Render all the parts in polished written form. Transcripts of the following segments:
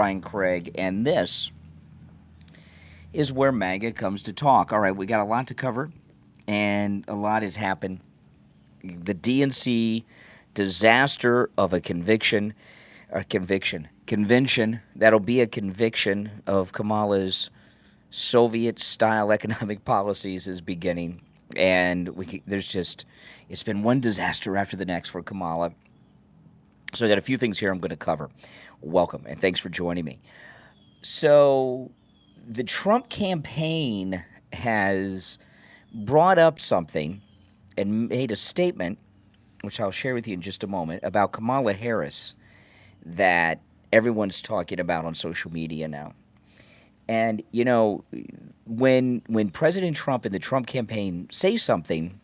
Brian Craig, and this is where MAGA comes to talk. All right, we got a lot to cover, and a lot has happened. The DNC disaster of a convention. That'll be a conviction of Kamala's Soviet-style economic policies is beginning, and it's been one disaster after the next for Kamala. So I got a few things here I'm going to cover. Welcome, and thanks for joining me. So the Trump campaign has brought up something and made a statement, which I'll share with you in just a moment, about Kamala Harris that everyone's talking about on social media now. And, you know, when President Trump and the Trump campaign say something,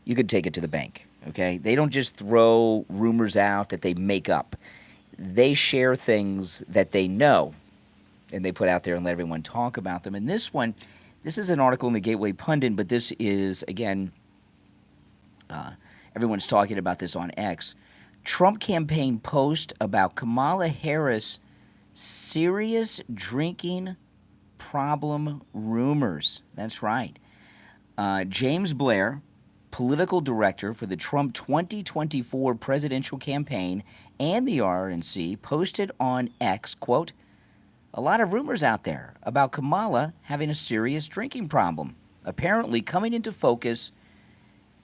you can take it to the bank, okay? They don't just throw rumors out that they make up. They share things that they know, and they put out there and let everyone talk about them. And this is an article in the Gateway Pundit, but this is, again, everyone's talking about this on X. Trump campaign post about Kamala Harris serious drinking problem rumors. That's right. James Blair, political director for the Trump 2024 presidential campaign and the RNC, posted on X, quote, "A lot of rumors out there about Kamala having a serious drinking problem, apparently coming into focus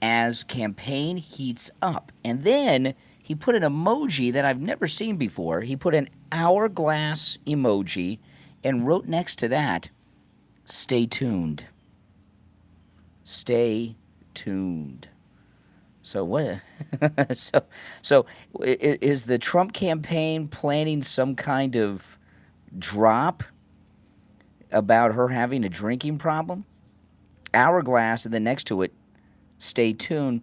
as campaign heats up." And then he put an emoji that I've never seen before. He put an hourglass emoji and wrote next to that, "Stay tuned." Stay tuned. So what? so is the Trump campaign planning some kind of drop about her having a drinking problem? Hourglass, and then next to it, "Stay tuned."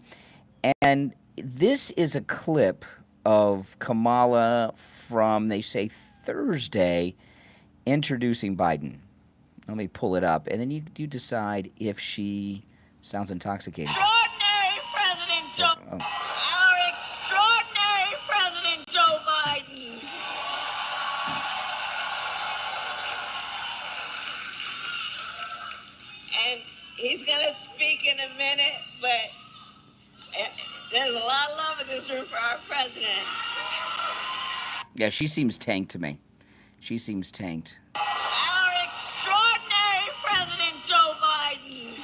And this is a clip of Kamala from, they say, Thursday, introducing Biden. Let me pull it up, and then you decide if she sounds intoxicated. Extraordinary President Joe, our extraordinary President Joe Biden. And he's going to speak in a minute, but there's a lot of love in this room for our president. Yeah, she seems tanked to me. She seems tanked. Our extraordinary President Joe Biden.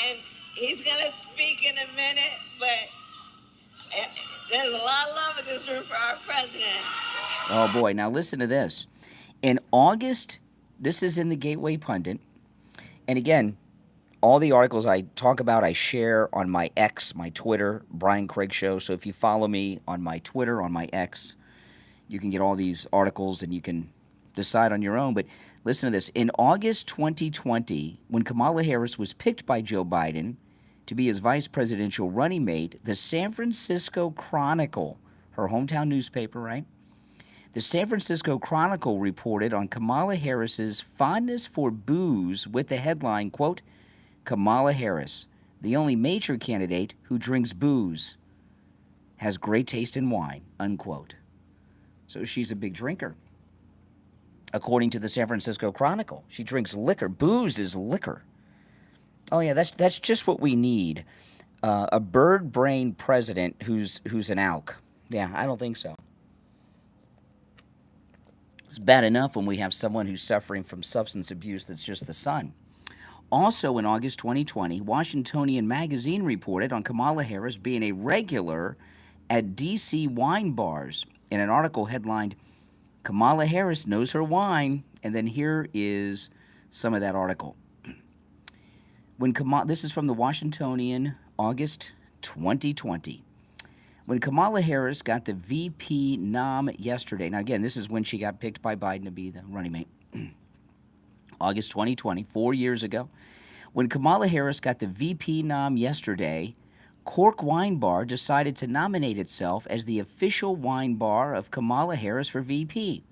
And he's going to speak in a minute, but there's a lot of love in this room for our president. Oh, boy. Now, listen to this. In August, this is in the Gateway Pundit. And again, all the articles I talk about, I share on my X, my Twitter, Brian Craig Show. So if you follow me on my Twitter, on my X, you can get all these articles and you can decide on your own. But listen to this. In August 2020, when Kamala Harris was picked by Joe Biden to be his vice presidential running mate, the San Francisco Chronicle, her hometown newspaper, right? The San Francisco Chronicle reported on Kamala Harris's fondness for booze with the headline, quote, "Kamala Harris, the only major candidate who drinks booze, has great taste in wine," unquote. So she's a big drinker. According to the San Francisco Chronicle, she drinks liquor. Booze is liquor. Oh, yeah, that's just what we need. A bird-brained president who's an alk. Yeah, I don't think so. It's bad enough when we have someone who's suffering from substance abuse that's just the son. Also in August 2020, Washingtonian Magazine reported on Kamala Harris being a regular at D.C. wine bars in an article headlined, "Kamala Harris knows her wine." And then here is some of that article. This is from the Washingtonian, August 2020. When Kamala Harris got the VP nom yesterday, now again, this is when she got picked by Biden to be the running mate, August 2020, 4 years ago. When Kamala Harris got the VP nom yesterday, Cork Wine Bar decided to nominate itself as the official wine bar of Kamala Harris for VP.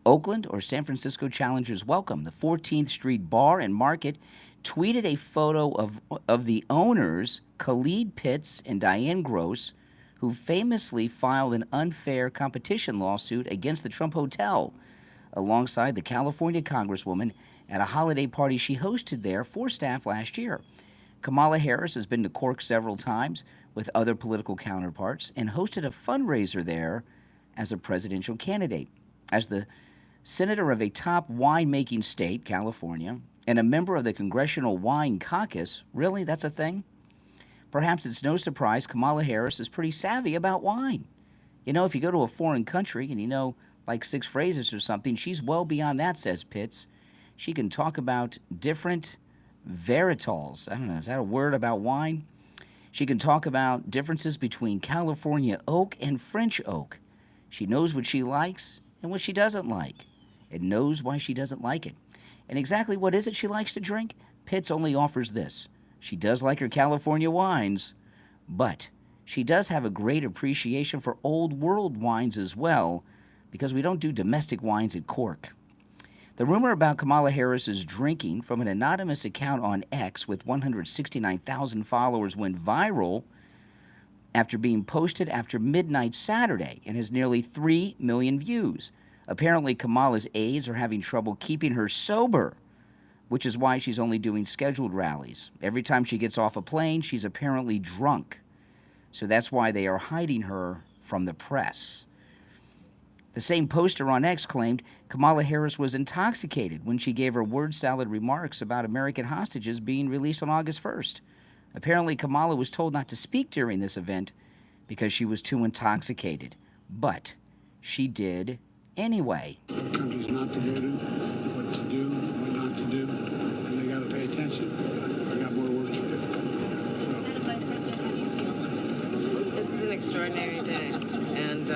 Oakland or San Francisco challengers welcome. The 14th Street Bar and Market tweeted a photo of the owners, Khalid Pitts and Diane Gross, who famously filed an unfair competition lawsuit against the Trump Hotel, alongside the California Congresswoman at a holiday party she hosted there for staff last year. Kamala Harris has been to Cork several times with other political counterparts and hosted a fundraiser there as a presidential candidate. As the senator of a top wine-making state, California, and a member of the Congressional Wine Caucus, really, that's a thing? Perhaps it's no surprise Kamala Harris is pretty savvy about wine. You know, if you go to a foreign country and you know like 6 phrases or something, she's well beyond that, says Pitts. She can talk about different varietals. I don't know, is that a word about wine? She can talk about differences between California oak and French oak. She knows what she likes and what she doesn't like, and knows why she doesn't like it. And exactly what is it she likes to drink? Pitts only offers this. She does like her California wines, but she does have a great appreciation for old world wines as well, because we don't do domestic wines at Cork. The rumor about Kamala Harris's drinking from an anonymous account on X with 169,000 followers went viral after being posted after midnight Saturday and has nearly 3 million views. Apparently, Kamala's aides are having trouble keeping her sober, which is why she's only doing scheduled rallies. Every time she gets off a plane, she's apparently drunk. So that's why they are hiding her from the press. The same poster on X claimed Kamala Harris was intoxicated when she gave her word salad remarks about American hostages being released on August 1st. Apparently, Kamala was told not to speak during this event because she was too intoxicated. But she did anyway. Countries not to go to, what to do, what not to do, and they got to pay attention. I got more work to do. So. This is an extraordinary day, and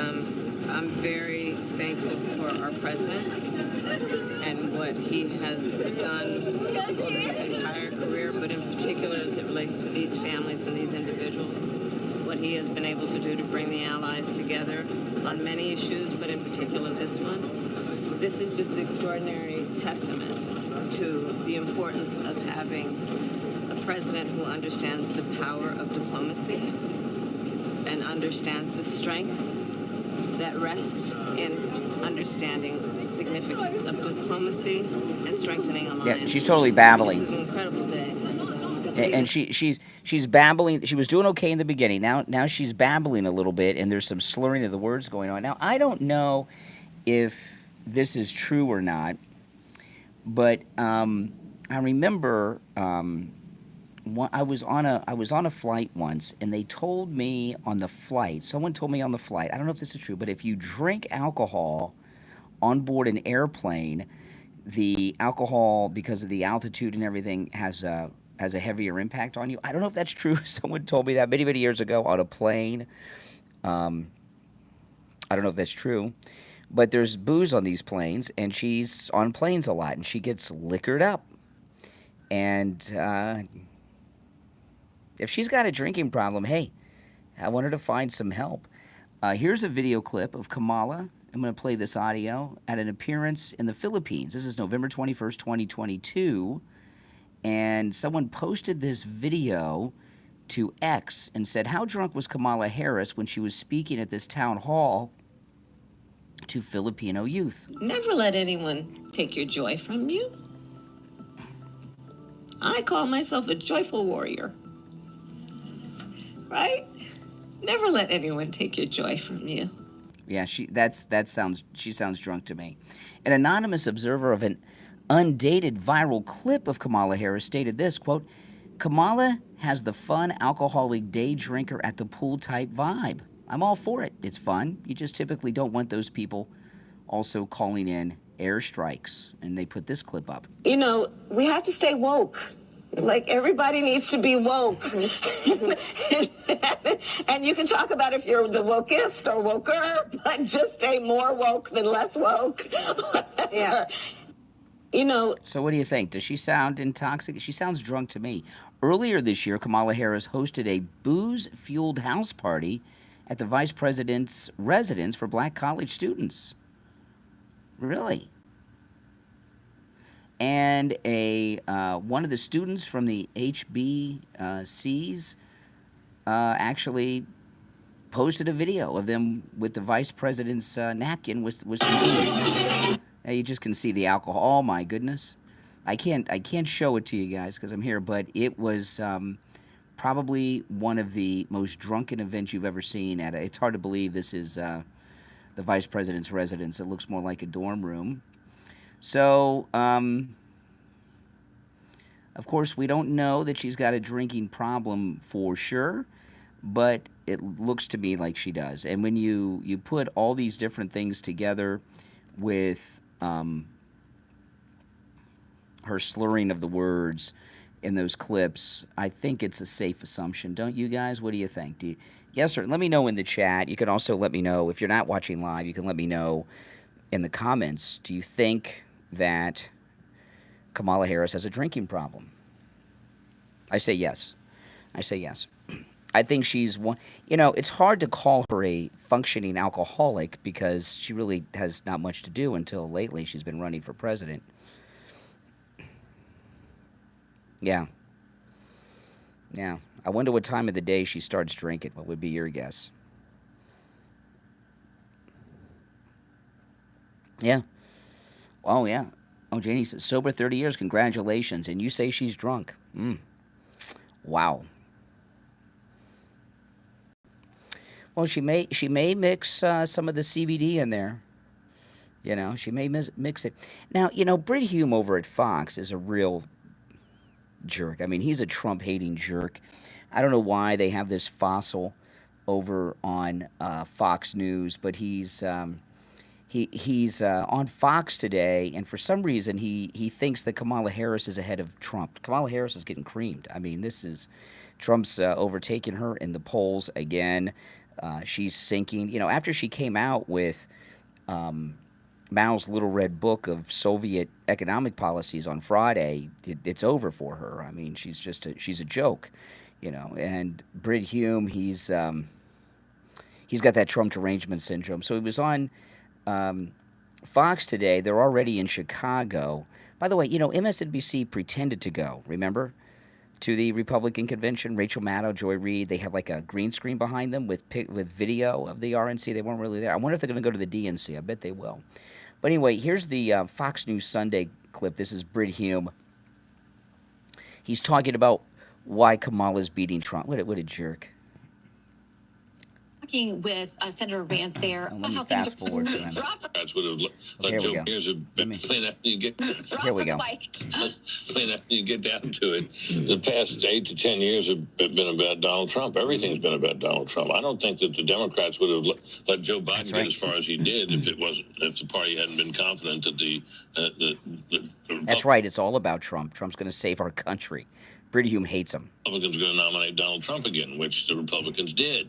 I'm very thankful for our president and what he has done over his entire career, but in particular as it relates to these families and these individuals, what he has been able to do to bring the allies together on many issues, but in particular this one. This is just an extraordinary testament to the importance of having a president who understands the power of diplomacy and understands the strength that rests in understanding the significance of diplomacy and strengthening alliances. Yeah, she's totally babbling. This is an incredible day. And she's babbling. She was doing okay in the beginning. Now she's babbling a little bit, and there's some slurring of the words going on. Now, I don't know if this is true or not, but I remember I was on a flight once, and they told me on the flight. Someone told me on the flight. I don't know if this is true, but if you drink alcohol on board an airplane, the alcohol, because of the altitude and everything, has a heavier impact on you. I don't know if that's true. Someone told me that many, many years ago on a plane. I don't know if that's true. But there's booze on these planes, and she's on planes a lot, and she gets liquored up. And if she's got a drinking problem, hey, I want her to find some help. Here's a video clip of Kamala. I'm going to play this audio at an appearance in the Philippines. This is November 21st, 2022. And someone posted this video to X and said, how drunk was Kamala Harris when she was speaking at this town hall to Filipino youth? Never let anyone take your joy from you. I call myself a joyful warrior. Right? Never let anyone take your joy from you. Yeah, she sounds drunk to me. An anonymous observer of an undated viral clip of Kamala Harris stated this, quote, Kamala has the fun alcoholic day drinker at the pool type vibe. I'm all for it. It's fun. You just typically don't want those people also calling in airstrikes. And they put this clip up. You know, we have to stay woke. Like, everybody needs to be woke. And you can talk about if you're the wokest or woker, but just stay more woke than less woke. Yeah. You know. So what do you think? Does she sound intoxicated? She sounds drunk to me. Earlier this year, Kamala Harris hosted a booze-fueled house party at the vice president's residence for black college students. Really? and a one of the students from the HBCs actually posted a video of them with the vice president's napkin with some booze. Now you just can see the alcohol. Oh my goodness, I can't show it to you guys because I'm here, but it was probably one of the most drunken events you've ever seen. It's hard to believe this is the vice president's residence. It looks more like a dorm room. So, of course, we don't know that she's got a drinking problem for sure, but it looks to me like she does. And when you put all these different things together with her slurring of the words in those clips, I think it's a safe assumption. Don't you guys? What do you think? Yes, sir. Let me know in the chat. You can also let me know, if you're not watching live, you can let me know in the comments, do you think that Kamala Harris has a drinking problem? I say yes. I say yes. I think she's one. You know, it's hard to call her a functioning alcoholic because she really has not much to do until lately. She's been running for president. Yeah. Yeah. I wonder what time of the day she starts drinking. What would be your guess? Yeah. Oh, yeah. Oh, Janie says, sober 30 years, congratulations. And you say she's drunk. Wow. Well, she may mix some of the CBD in there. You know, she may mix it. Now, you know, Brit Hume over at Fox is a real jerk. I mean, he's a Trump-hating jerk. I don't know why they have this fossil over on Fox News, but he's on Fox today, and for some reason he thinks that Kamala Harris is ahead of Trump. Kamala Harris is getting creamed. I mean, Trump's overtaken her in the polls again. She's sinking. You know, after she came out with Mao's Little Red Book of Soviet economic policies on Friday, it's over for her. I mean, she's a joke, you know. And Brit Hume, he's got that Trump derangement syndrome. So he was on Fox today. They're already in Chicago. By the way, you know, MSNBC pretended to go, remember, to the Republican convention. Rachel Maddow, Joy Reid, they had like a green screen behind them with video of the RNC. They weren't really there. I wonder if they're going to go to the DNC. I bet they will. But anyway, here's the Fox News Sunday clip. This is Brit Hume. He's talking about why Kamala's beating Trump. What a jerk. Talking with Senator Vance there Let me how things fast are forward to him. That's what it let Here we Joe go. Here's a you get Here we go. you get down to it. The past 8 to 10 years have been about Donald Trump. Everything's been about Donald Trump. I don't think that the Democrats would have let Joe Biden get as far as he did if the party hadn't been confident that the That's right. It's all about Trump. Trump's going to save our country. Brit Hume hates him. Republicans are going to nominate Donald Trump again, which the Republicans did.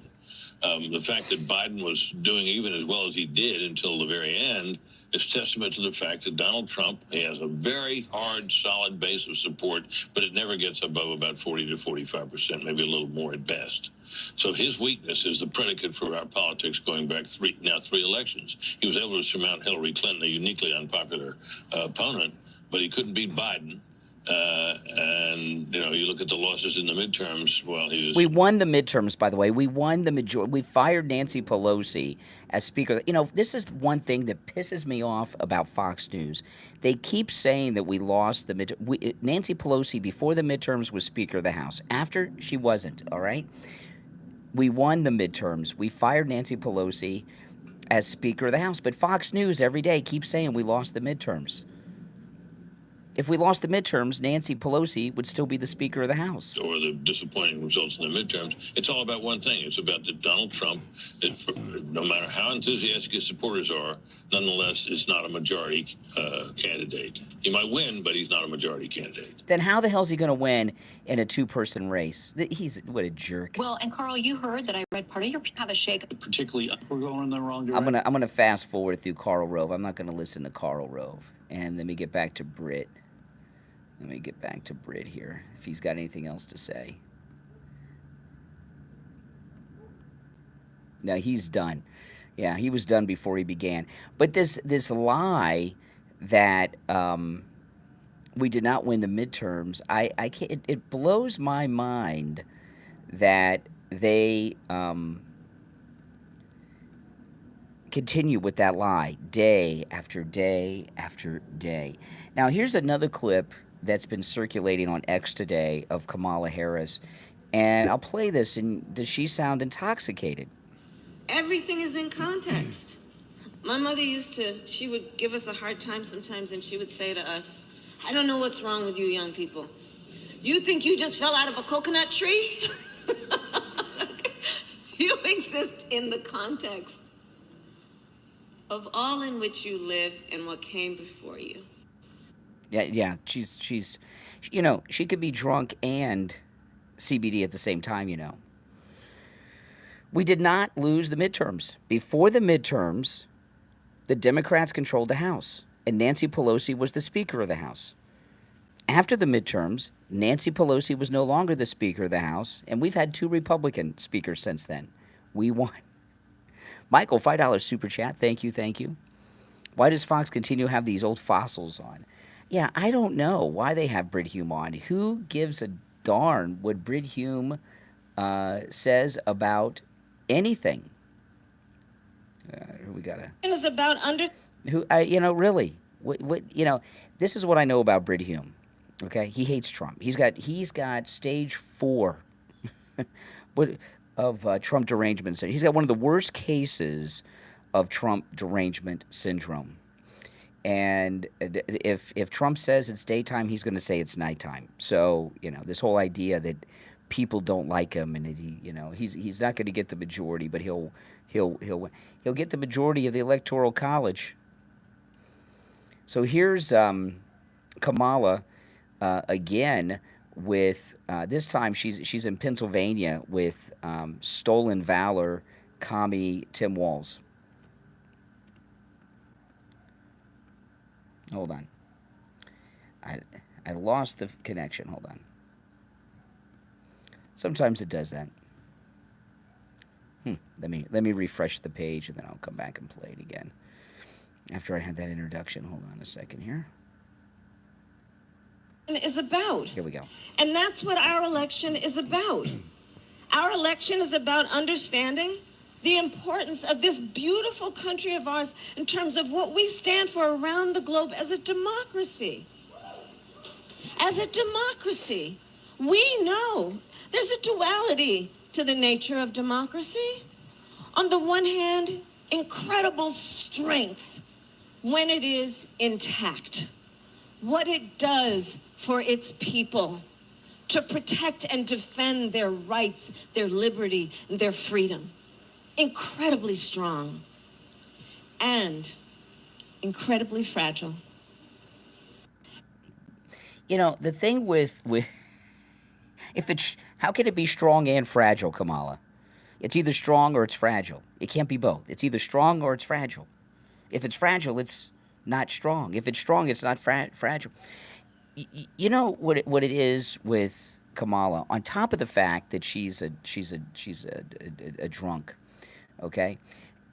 The fact that Biden was doing even as well as he did until the very end is testament to the fact that Donald Trump has a very hard, solid base of support, but it never gets above about 40 to 45%, maybe a little more at best. So his weakness is the predicate for our politics going back three elections. He was able to surmount Hillary Clinton, a uniquely unpopular opponent, but he couldn't beat Biden. And, you know, you look at the losses in the midterms, well, We won the midterms, by the way. We won the majority. We fired Nancy Pelosi as Speaker. You know, this is one thing that pisses me off about Fox News. They keep saying that we lost the midterm. Nancy Pelosi, before the midterms, was Speaker of the House. After, she wasn't, all right? We won the midterms. We fired Nancy Pelosi as Speaker of the House. But Fox News every day keeps saying we lost the midterms. If we lost the midterms, Nancy Pelosi would still be the Speaker of the House. Or the disappointing results in the midterms. It's all about one thing. It's about that Donald Trump, no matter how enthusiastic his supporters are, nonetheless is not a majority candidate. He might win, but he's not a majority candidate. Then how the hell is he going to win in a two-person race? What a jerk. Well, and Carl, you heard that I read part of your have a shake. Particularly, we're going in the wrong direction. I'm gonna fast forward through Karl Rove. I'm not gonna listen to Karl Rove. And let me get back to Brit. Let me get back to Brit here, if he's got anything else to say. No, he's done. Yeah, he was done before he began. But this lie that we did not win the midterms. I can't, it blows my mind that they continue with that lie day after day after day. Now, here's another clip that's been circulating on X today of Kamala Harris, and I'll play this. And does she sound intoxicated? Everything is in context. My mother she would give us a hard time sometimes, and she would say to us, I don't know what's wrong with you young people. You think you just fell out of a coconut tree? You exist in the context of all in which you live and what came before you. Yeah. She's, you know, she could be drunk and CBD at the same time, you know. We did not lose the midterms. Before the midterms, the Democrats controlled the House, and Nancy Pelosi was the Speaker of the House. After the midterms, Nancy Pelosi was no longer the Speaker of the House, and we've had 2 Republican speakers since then. We won. Michael, $5 super chat. Thank you. Why does Fox continue to have these old fossils on? Yeah, I don't know why they have Brit Hume on. Who gives a darn what Brit Hume says about anything? We gotta. It is about Really, what this is what I know about Brit Hume. Okay, he hates Trump. He's got stage 4 of Trump derangement syndrome. He's got one of the worst cases of Trump derangement syndrome. And if Trump says it's daytime, he's going to say it's nighttime. So this whole idea that people don't like him and that he's not going to get the majority, but he'll get the majority of the Electoral College. So here's Kamala again with this time she's in Pennsylvania with Stolen Valor commie Tim Walz. Hold on. I lost the connection. Hold on. Sometimes it does that. Let me refresh the page and then I'll come back and play it again. After I had that introduction. Hold on a second here. Is about. Here we go. And that's what our election is about. Our election is about understanding the importance of this beautiful country of ours in terms of what we stand for around the globe as a democracy. As a democracy, we know there's a duality to the nature of democracy. On the one hand, incredible strength when it is intact. What it does for its people to protect and defend their rights, their liberty, and their freedom. Incredibly strong and incredibly fragile. The thing with how can it be strong and fragile, Kamala? It's either strong or it's fragile. It can't be both. It's either strong or it's fragile. If it's fragile, it's not strong. If it's strong, it's not fragile. You know what it is with Kamala? On top of the fact that she's a drunk, okay?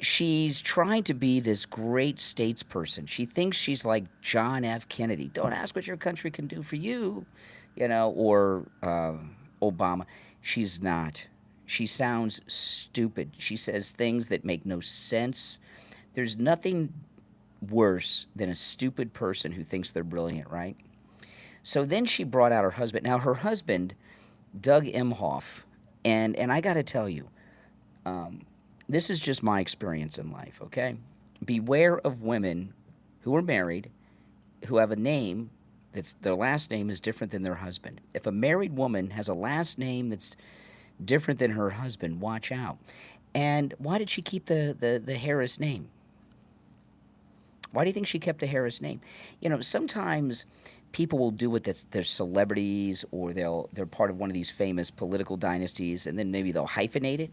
She's trying to be this great statesperson. She thinks she's like John F. Kennedy. Don't ask what your country can do for you, or Obama. She's not. She sounds stupid. She says things that make no sense. There's nothing worse than a stupid person who thinks they're brilliant, right? So then she brought out her husband. Now, her husband, Doug Emhoff, and I got to tell you, this is just my experience in life, okay? Beware of women who are married, who have a name their last name is different than their husband. If a married woman has a last name that's different than her husband, watch out. And why did she keep the Harris name? Why do you think she kept the Harris name? Sometimes people will do it, they're celebrities or they're part of one of these famous political dynasties, and then maybe they'll hyphenate it.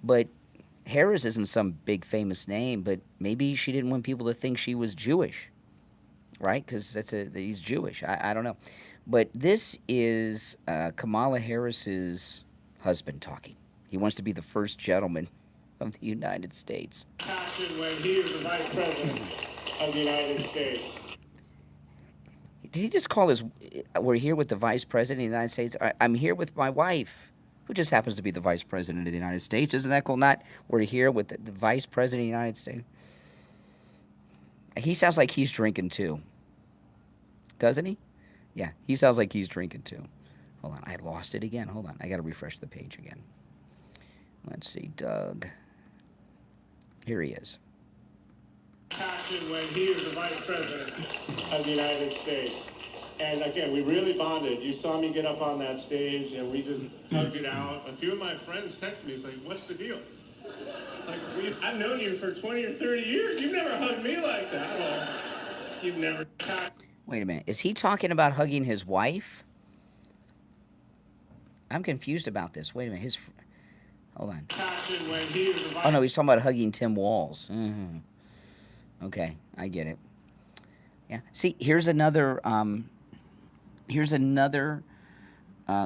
But Harris isn't some big famous name, but maybe she didn't want people to think she was Jewish, right? Because he's Jewish. I don't know. But this is Kamala Harris's husband talking. He wants to be the first gentleman of the United States. When he is the vice president of the United States. Did he just call his? We're here with the Vice President of the United States. I'm here with my wife, who just happens to be the Vice President of the United States. Isn't that cool? Not we're here with the Vice President of the United States. He sounds like he's drinking too. Doesn't he? Yeah, he sounds like he's drinking too. Hold on, I lost it again. Hold on, I got to refresh the page again. Let's see, Doug. Here he is. Passion when he is the Vice President of the United States. And again, we really bonded. You saw me get up on that stage and we just hugged it out. A few of my friends texted me, it's like, what's the deal? Like, I've known you for 20 or 30 years. You've never hugged me like that. Well, you've never... Wait a minute. Is he talking about hugging his wife? I'm confused about this. Wait a minute. Hold on. Passion when he is the Vice... Oh, no, he's talking about hugging Tim Walz. Mm-hmm. Okay, I get it. Yeah. See, here's another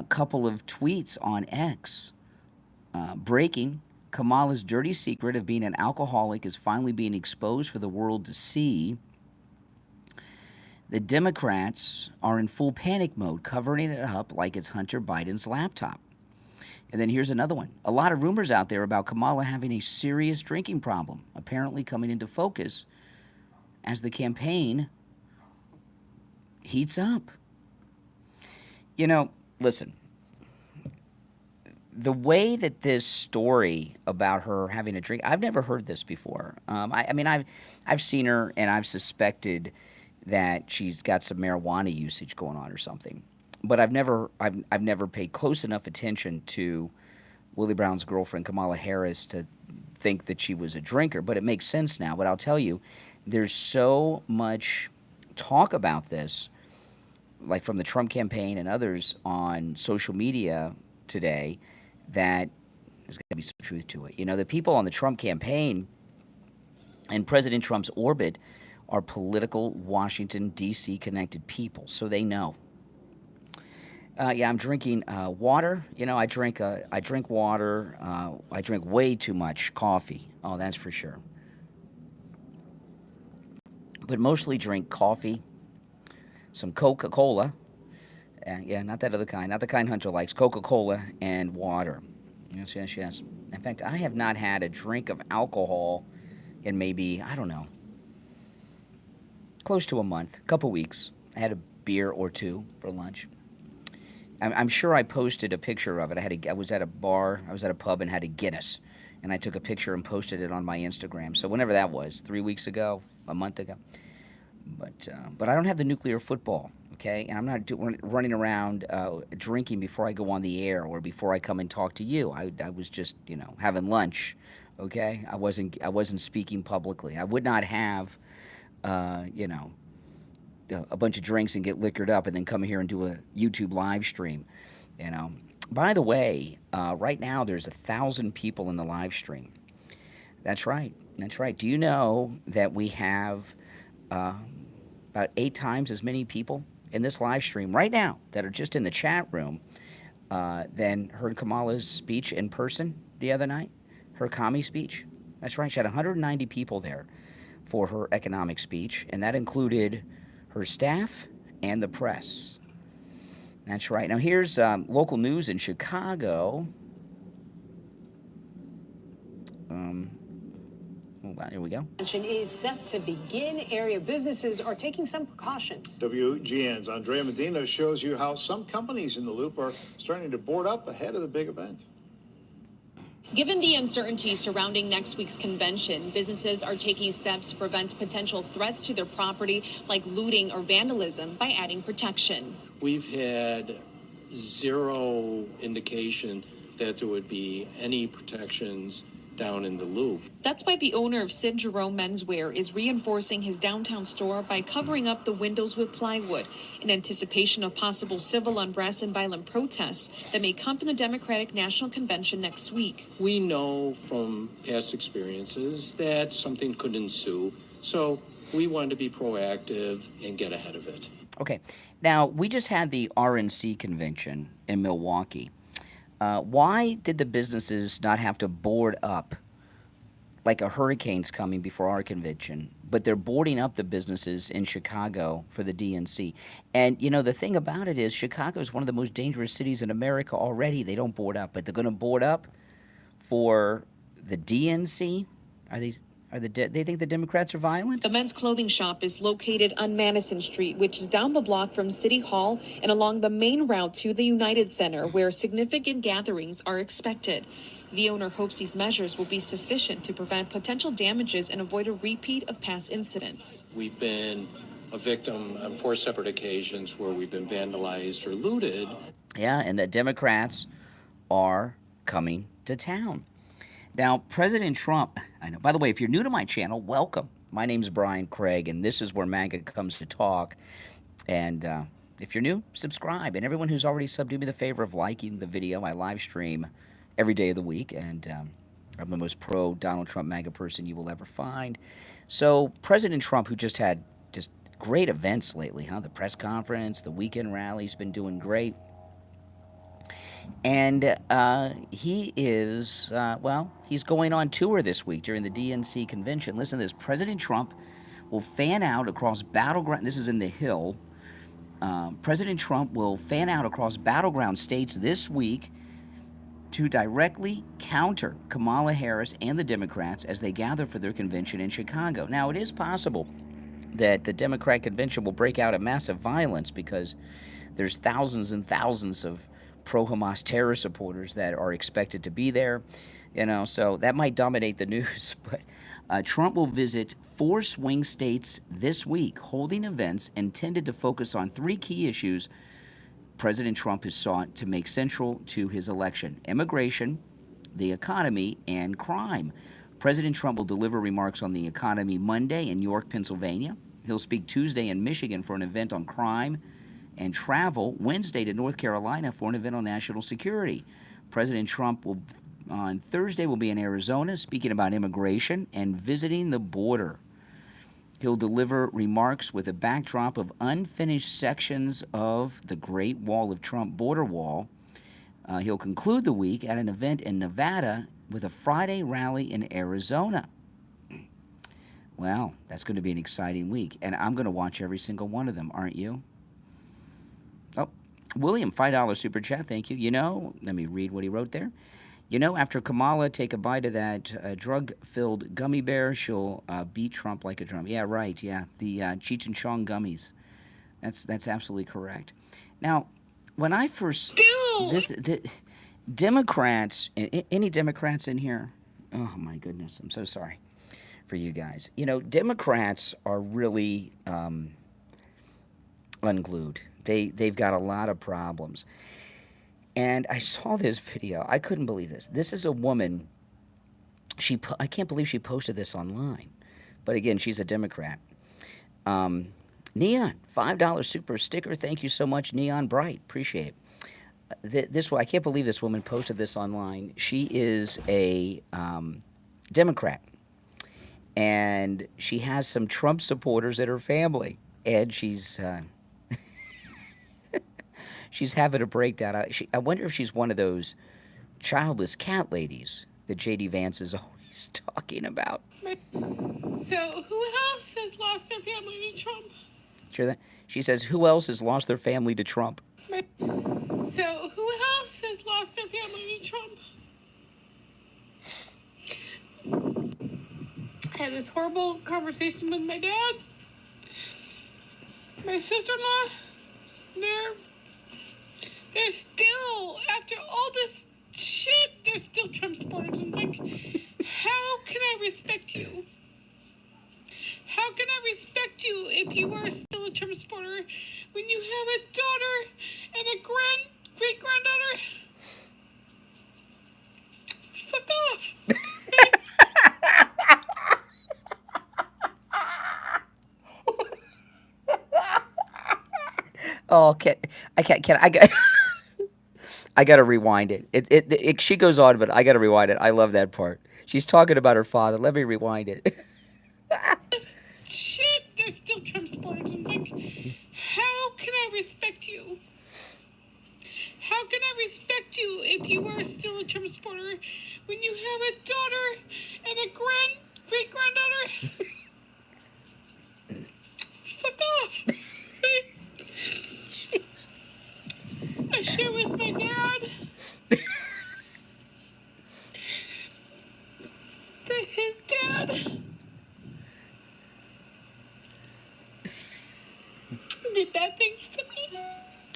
couple of tweets on X. Breaking: Kamala's dirty secret of being an alcoholic is finally being exposed for the world to see. The Democrats are in full panic mode, covering it up like it's Hunter Biden's laptop. And then here's another one. A lot of rumors out there about Kamala having a serious drinking problem, apparently coming into focus as the campaign heats up. You know, listen, the way that this story about her having a drink, I've never heard this before. I mean, I've seen her and I've suspected that she's got some marijuana usage going on or something. But I've never paid close enough attention to Willie Brown's girlfriend, Kamala Harris, to think that she was a drinker. But it makes sense now. But I'll tell you, there's so much talk about this, like from the Trump campaign and others on social media today, that there's got to be some truth to it. You know, the people on the Trump campaign and President Trump's orbit are political Washington, D.C. connected people, so they know. Yeah, I'm drinking water. You know, I drink water. I drink way too much coffee. Oh, that's for sure. But mostly drink coffee, some Coca-Cola. Yeah, not that other kind. Not the kind Hunter likes. Coca-Cola and water. Yes, yes, yes. In fact, I have not had a drink of alcohol in maybe, I don't know, close to a month, couple weeks. I had a beer or two for lunch. I'm sure I posted a picture of it. I was at a bar, I was at a pub and had a Guinness, and I took a picture and posted it on my Instagram. So whenever that was, 3 weeks ago, a month ago. But I don't have the nuclear football, okay? And I'm not running around drinking before I go on the air or before I come and talk to you. I was just, you know, having lunch, okay? I wasn't speaking publicly. I would not have, you know, a bunch of drinks and get liquored up and then come here and do a YouTube live stream, you know. By the way, right now there's 1,000 people in the live stream. That's right. That's right. Do you know that we have about 8 times as many people in this live stream right now that are just in the chat room than heard Kamala's speech in person the other night, her commie speech? That's right. She had 190 people there for her economic speech, and that included her staff and the press. That's right. Now here's local news in Chicago. Here we go. Is set to begin. Area businesses are taking some precautions. WGN's Andrea Medina shows you how some companies in the loop are starting to board up ahead of the big event. Given the uncertainty surrounding next week's convention, businesses are taking steps to prevent potential threats to their property, like looting or vandalism, by adding protection. We've had zero indication that there would be any protections down in the Louvre. That's why the owner of Sid Jerome Menswear is reinforcing his downtown store by covering up the windows with plywood in anticipation of possible civil unrest and violent protests that may come from the Democratic National Convention next week. We know from past experiences that something could ensue, so we wanted to be proactive and get ahead of it. Okay. Now, we just had the RNC convention in Milwaukee. Why did the businesses not have to board up like a hurricane's coming before our convention, but they're boarding up the businesses in Chicago for the DNC. And, you know, the thing about it is Chicago is one of the most dangerous cities in America already. They don't board up, but they're going to board up for the DNC. They think the Democrats are violent? The men's clothing shop is located on Madison Street, which is down the block from City Hall and along the main route to the United Center, where significant gatherings are expected. The owner hopes these measures will be sufficient to prevent potential damages and avoid a repeat of past incidents. We've been a victim on 4 separate occasions where we've been vandalized or looted. Yeah, and the Democrats are coming to town. Now, President Trump, I know, by the way, if you're new to my channel, welcome. My name's Brian Craig, and this is where MAGA comes to talk. And if you're new, subscribe. And everyone who's already subbed, do me the favor of liking the video. I live stream every day of the week, and I'm the most pro-Donald Trump MAGA person you will ever find. So President Trump, who just had just great events lately, huh? The press conference, the weekend rally's been doing great. And he is, he's going on tour this week during the DNC convention. Listen to this. President Trump will fan out across battleground. This is in the Hill. President Trump will fan out across battleground states this week to directly counter Kamala Harris and the Democrats as they gather for their convention in Chicago. Now, it is possible that the Democrat convention will break out in massive violence because there's thousands and thousands of pro-Hamas terror supporters that are expected to be there, you know, so that might dominate the news. But Trump will visit 4 swing states this week, holding events intended to focus on 3 key issues President Trump has sought to make central to his election: immigration, the economy, and crime. President Trump will deliver remarks on the economy Monday in York, Pennsylvania. He'll speak Tuesday in Michigan for an event on crime and travel Wednesday to North Carolina for an event on national security. President Trump will, on Thursday, will be in Arizona speaking about immigration and visiting the border. He'll deliver remarks with a backdrop of unfinished sections of the Great Wall of Trump border wall. He'll conclude the week at an event in Nevada with a Friday rally in Arizona. Well, that's going to be an exciting week, and I'm going to watch every single one of them, aren't you? Oh, William, $5 super chat, thank you. You know, let me read what he wrote there. You know, after Kamala take a bite of that drug-filled gummy bear, she'll beat Trump like a drum. Yeah, right, yeah, the Cheech and Chong gummies. That's absolutely correct. Now, when I first... the Democrats, any Democrats in here? Oh, my goodness, I'm so sorry for you guys. You know, Democrats are really unglued. They've got a lot of problems. And I saw this video. I couldn't believe this. This is a woman. I can't believe she posted this online. But again, she's a Democrat. Neon, $5 super sticker. Thank you so much, Neon Bright. Appreciate it. This I can't believe this woman posted this online. She is a Democrat. And she has some Trump supporters at her family. And she's... she's having a breakdown. I wonder if she's one of those childless cat ladies that J.D. Vance is always talking about. So, who else has lost their family to Trump? Sure that? She says, who else has lost their family to Trump? So, who else has lost their family to Trump? I had this horrible conversation with my dad, my sister-in-law. They're still, after all this shit, they're still Trump supporters. And it's like, how can I respect you? How can I respect you if you are still a Trump supporter when you have a daughter and a great-granddaughter? Fuck off. Oh, I got to rewind it. She goes on, but I got to rewind it. I love that part. She's talking about her father. Let me rewind it. Shit, they're still Trump supporters. It's like, how can I respect you? How can I respect you if you are still a Trump supporter when you have a daughter and a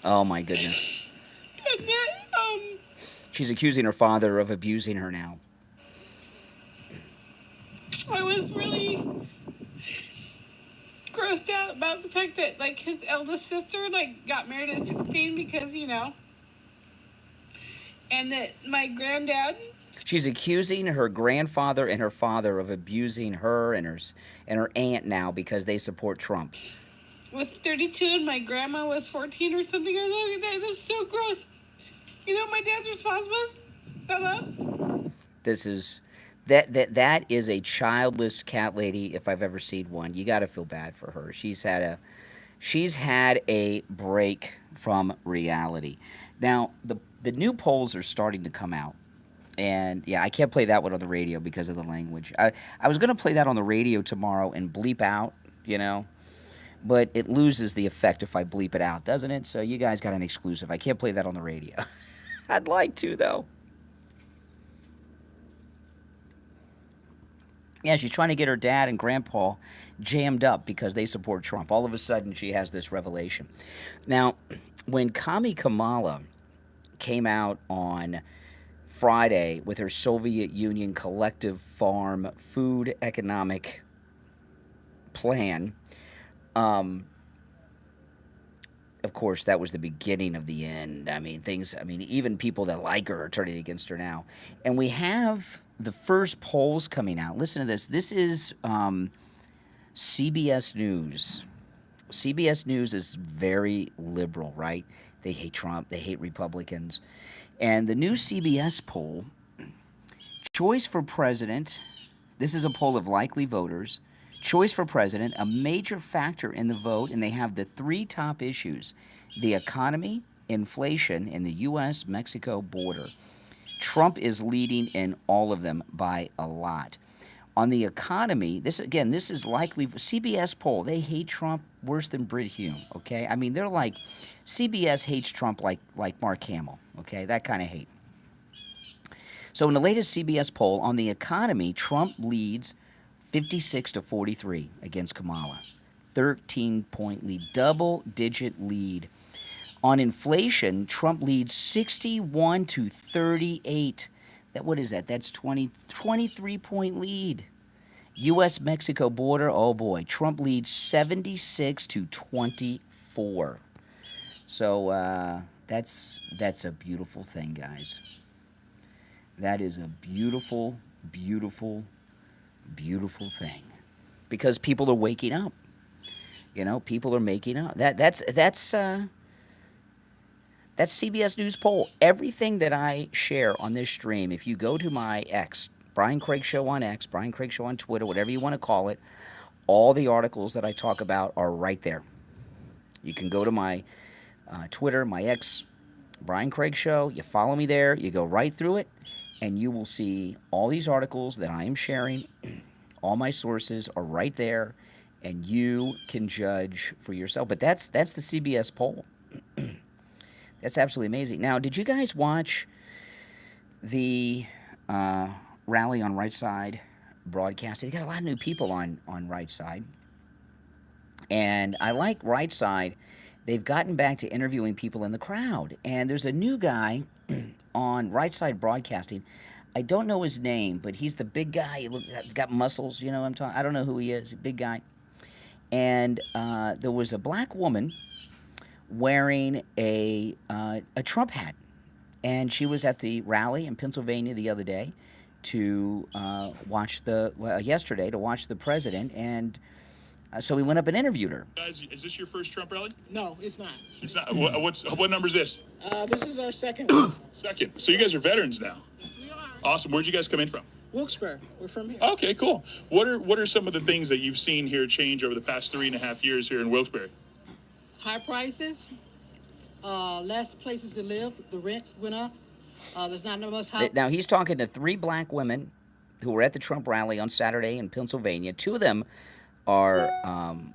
Oh, my goodness. And that, She's accusing her father of abusing her now. I was really grossed out about the fact that, like, his eldest sister, like, got married at 16 because, you know, and that my granddad... She's accusing her grandfather and her father of abusing her and her aunt now because they support Trump. was 32 and my grandma was 14 or something. I was like, that is so gross. You know what my dad's response was? Hello? This is... That is a childless cat lady if I've ever seen one. You got to feel bad for her. She's had a break from reality. Now, the new polls are starting to come out. And, yeah, I can't play that one on the radio because of the language. I was going to play that on the radio tomorrow and bleep out, you know. But it loses the effect if I bleep it out, doesn't it? So you guys got an exclusive. I can't play that on the radio. I'd like to, though. Yeah, she's trying to get her dad and grandpa jammed up because they support Trump. All of a sudden, she has this revelation. Now, when Kamala came out on Friday with her Soviet Union collective farm food economic plan, of course, that was the beginning of the end. Even people that like her are turning against her now. And we have the first polls coming out. Listen to this. This is CBS News. CBS News is very liberal, right? They hate Trump. They hate Republicans. And the new CBS poll, choice for president, this is a poll of likely voters. Choice for president, a major factor in the vote, and they have the three top issues: the economy, inflation, and the U.S.-Mexico border. Trump is leading in all of them by a lot. On the economy, this is likely CBS poll. They hate Trump worse than Brit Hume, okay? I mean, they're like, CBS hates Trump like Mark Hamill, okay? That kind of hate. So in the latest CBS poll on the economy, Trump leads 56-43 against Kamala. 13-point lead, double-digit lead. On inflation, Trump leads 61-38. What is that? That's 23-point lead. U.S.-Mexico border, oh boy, Trump leads 76-24. So that's a beautiful thing, guys. That is a beautiful, beautiful, beautiful thing, because people are waking up. You know, people are making up. That's CBS News poll. Everything that I share on this stream, if you go to my X, Brian Craig Show on X, Brian Craig Show on Twitter, whatever you want to call it, all the articles that I talk about are right there. You can go to my Twitter, my X, Brian Craig Show. You follow me there. You go right through it, and you will see all these articles that I am sharing. All my sources are right there, and you can judge for yourself. But that's the CBS poll. That's absolutely amazing. Now, did you guys watch the rally on Right Side broadcasting? They got a lot of new people on Right Side. And I like Right Side. They've gotten back to interviewing people in the crowd. And there's a new guy on Right Side Broadcasting. I don't know his name, but he's the big guy. He's got muscles, you know what I'm talking. I don't know who he is, a big guy. And there was a black woman wearing a Trump hat. And she was at the rally in Pennsylvania the other day to yesterday to watch the president. And so we went up and interviewed her. Guys, is this your first Trump rally? No, it's not. It's not. What number is this? This is our second one. Second. So you guys are veterans now. Yes, we are. Awesome. Where'd you guys come in from? Wilkes-Barre. We're from here. Okay, cool. What are some of the things that you've seen here change over the past 3.5 years here in Wilkes-Barre? High prices, less places to live. The rent went up. There's not much house. Now, he's talking to 3 black women who were at the Trump rally on Saturday in Pennsylvania. 2 of them are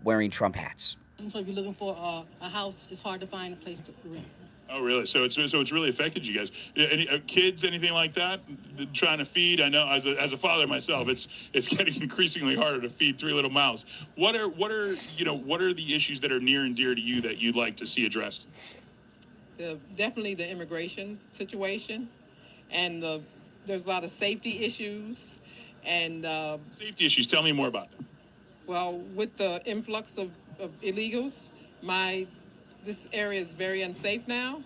wearing Trump hats. So if you're looking for a house, it's hard to find a place to rent. Oh, really? So it's really affected you guys. Any kids, anything like that? Trying to feed? I know as a father myself, it's getting increasingly harder to feed 3 little mouths. What are the issues that are near and dear to you that you'd like to see addressed? Definitely the immigration situation, and there's a lot of safety issues, and Safety issues. Tell me more about them. well, with the influx of illegals, this area is very unsafe now,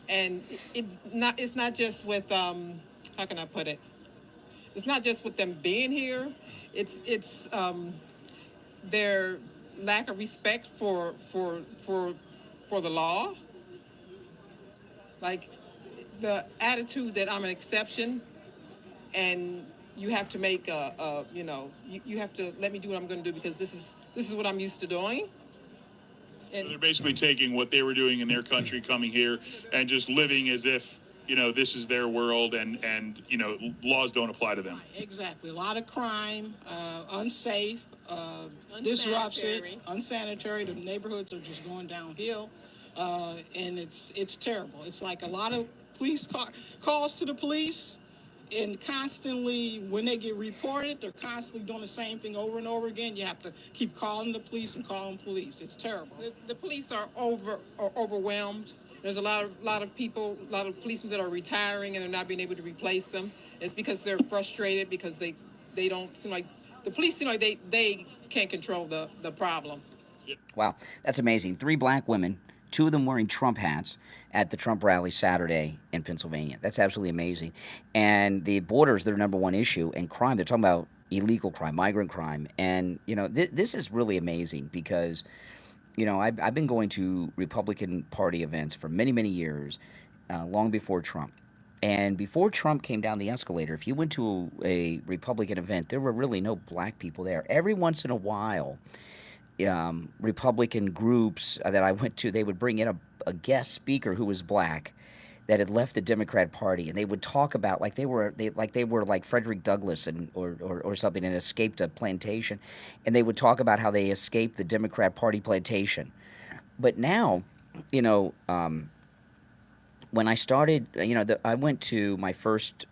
and it's not just with how can I put it? It's not just with them being here. It's their lack of respect for the law. Like the attitude that I'm an exception, and you have to make you have to let me do what I'm going to do because this is what I'm used to doing. So they're basically taking what they were doing in their country, coming here, and just living as if, this is their world, and laws don't apply to them. Exactly. A lot of crime, unsafe, disruption, unsanitary. The neighborhoods are just going downhill, and it's terrible. It's like a lot of police calls to the police, and constantly, when they get reported, they're constantly doing the same thing over and over again. You have to keep calling the police and calling police. It's terrible. The police are overwhelmed. There's a lot of people, a lot of policemen that are retiring and they're not being able to replace them. It's because they're frustrated because they don't seem like the police seem like they can't control the problem. Wow, that's amazing. 3 black women, 2 of them wearing Trump hats at the Trump rally Saturday in Pennsylvania. That's absolutely amazing. And the border is their number one issue, and crime, they're talking about illegal crime, migrant crime. And, this is really amazing because, I've been going to Republican Party events for many, many years, long before Trump. And before Trump came down the escalator, if you went to a Republican event, there were really no black people there. Every once in a while, Republican groups that I went to, they would bring in a guest speaker who was black that had left the Democrat Party, and they would talk about like they were like Frederick Douglass or something and escaped a plantation, and they would talk about how they escaped the Democrat Party plantation. But now, when I started, I went to my first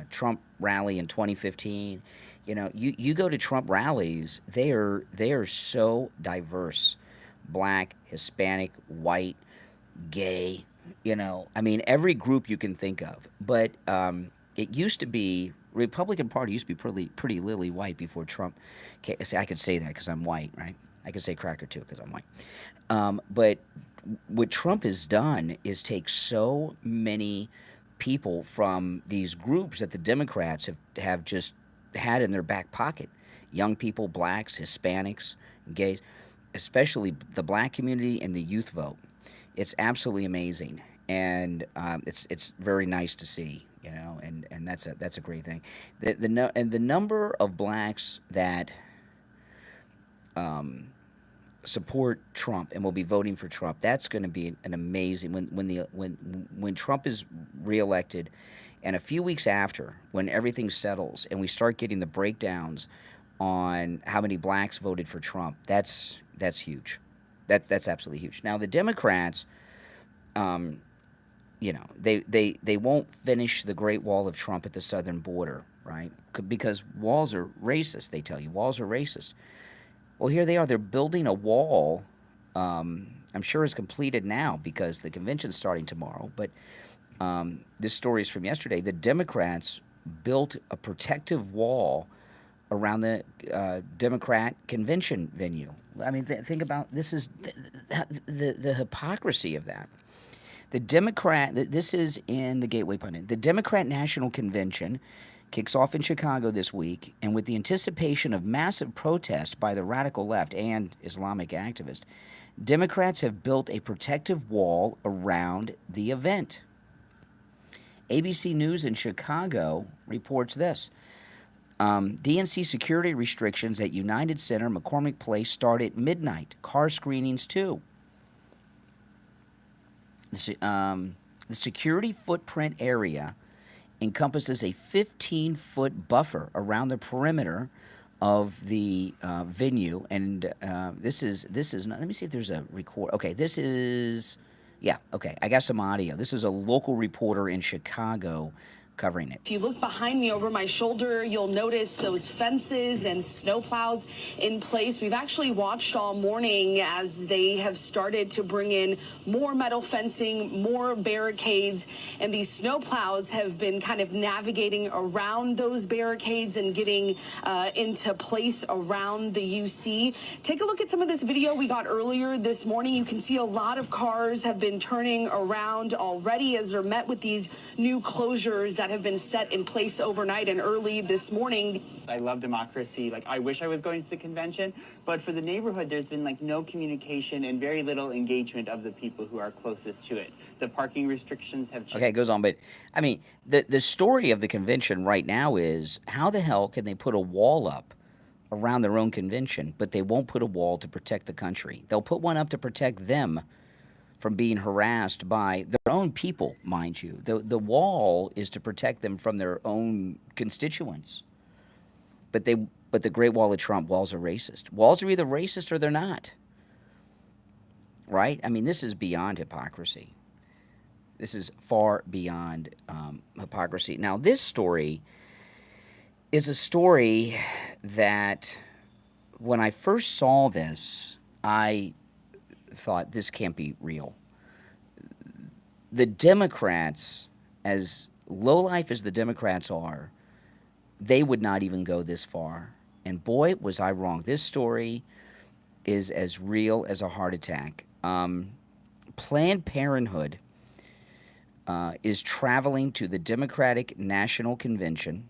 Trump rally in 2015. You go to Trump rallies, they are so diverse. Black, Hispanic, white, gay, every group you can think of. But it used to be, Republican Party used to be pretty lily white before Trump. I could say that because I'm white, right? I could say cracker too because I'm white. But what Trump has done is take so many people from these groups that the Democrats have just had in their back pocket. Young people, blacks, Hispanics, gays, especially the black community and the youth vote. It's absolutely amazing, and it's very nice to see, and that's a great thing. The number of blacks that support Trump and will be voting for Trump, that's going to be an amazing when Trump is reelected, and a few weeks after, when everything settles and we start getting the breakdowns on how many blacks voted for Trump, that's huge. That's absolutely huge. Now the Democrats, they won't finish the Great Wall of Trump at the southern border, right? Because walls are racist. They tell you walls are racist. Well, here they are. They're building a wall. I'm sure it's completed now because the convention's starting tomorrow. But this story is from yesterday. The Democrats built a protective wall around the Democrat convention venue. I mean, think about this is the hypocrisy of that. This is in the Gateway Pundit. The Democrat National Convention kicks off in Chicago this week, and with the anticipation of massive protest by the radical left and Islamic activists, Democrats have built a protective wall around the event. ABC News in Chicago reports this. DNC security restrictions at United Center, McCormick Place start at midnight. Car screenings, too. The security footprint area encompasses a 15-foot buffer around the perimeter of the venue. And this is not, let me see if there's a record. Okay, I got some audio. This is a local reporter in Chicago covering it. If you look behind me over my shoulder, you'll notice those fences and snowplows in place. We've actually watched all morning as they have started to bring in more metal fencing, more barricades, and these snowplows have been kind of navigating around those barricades and getting into place around the UC. Take a look at some of this video we got earlier this morning. You can see a lot of cars have been turning around already as they're met with these new closures that have been set in place overnight and early this morning. I love democracy. Like, I wish I was going to the convention, but for the neighborhood, there's been like no communication and very little engagement of the people who are closest to it. The parking restrictions have changed. Okay, it goes on, but I mean, the story of the convention right now is how the hell can they put a wall up around their own convention, but they won't put a wall to protect the country? They'll put one up to protect them from being harassed by their own people, mind you. The wall is to protect them from their own constituents. But the Great Wall of Trump, walls are racist. Walls are either racist or they're not. Right? I mean, this is beyond hypocrisy. This is far beyond hypocrisy. Now, this story is a story that when I first saw this, I thought this can't be real. The Democrats, as lowlife as the Democrats are, they would not even go this far. And boy, was I wrong. This story is as real as a heart attack. Planned Parenthood is traveling to the Democratic National Convention.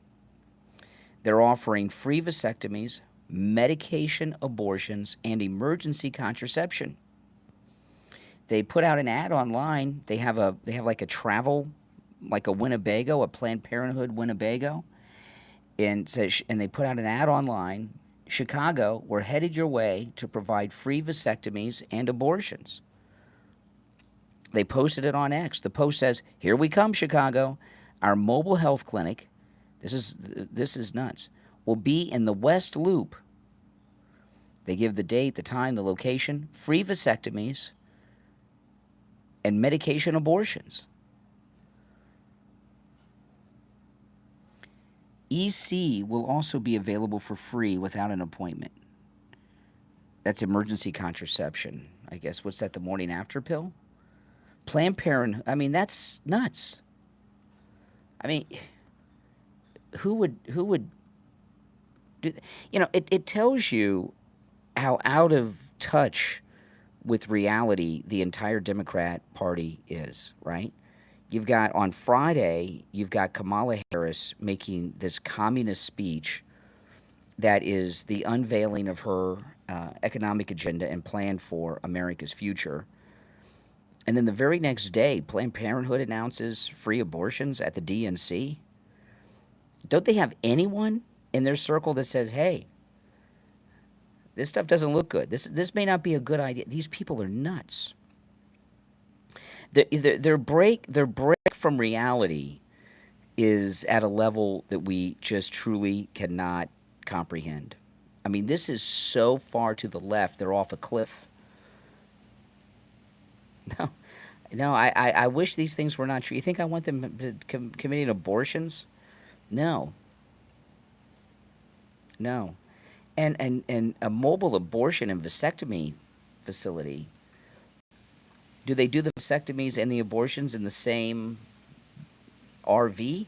They're offering free vasectomies, medication abortions, and emergency contraception. They put out an ad online. They have like a travel, like a Winnebago, a Planned Parenthood Winnebago, and they put out an ad online. Chicago, we're headed your way to provide free vasectomies and abortions. They posted it on X. The post says, "Here we come, Chicago. Our mobile health clinic, this is nuts, will be in the West Loop." They give the date, the time, the location, free vasectomies, and medication abortions. EC will also be available for free without an appointment. That's emergency contraception, I guess. What's that, the morning after pill? Planned Parenthood, I mean, that's nuts. I mean, who would do, it tells you how out of touch with reality the entire Democrat Party is, right? You've got, on Friday, you've got Kamala Harris making this communist speech that is the unveiling of her economic agenda and plan for America's future. And then the very next day, Planned Parenthood announces free abortions at the DNC. Don't they have anyone in their circle that says, hey, this stuff doesn't look good. This may not be a good idea. These people are nuts. Their break from reality is at a level that we just truly cannot comprehend. I mean, this is so far to the left, they're off a cliff. No, I wish these things were not true. You think I want them committing abortions? No. And a mobile abortion and vasectomy facility, do they do the vasectomies and the abortions in the same RV?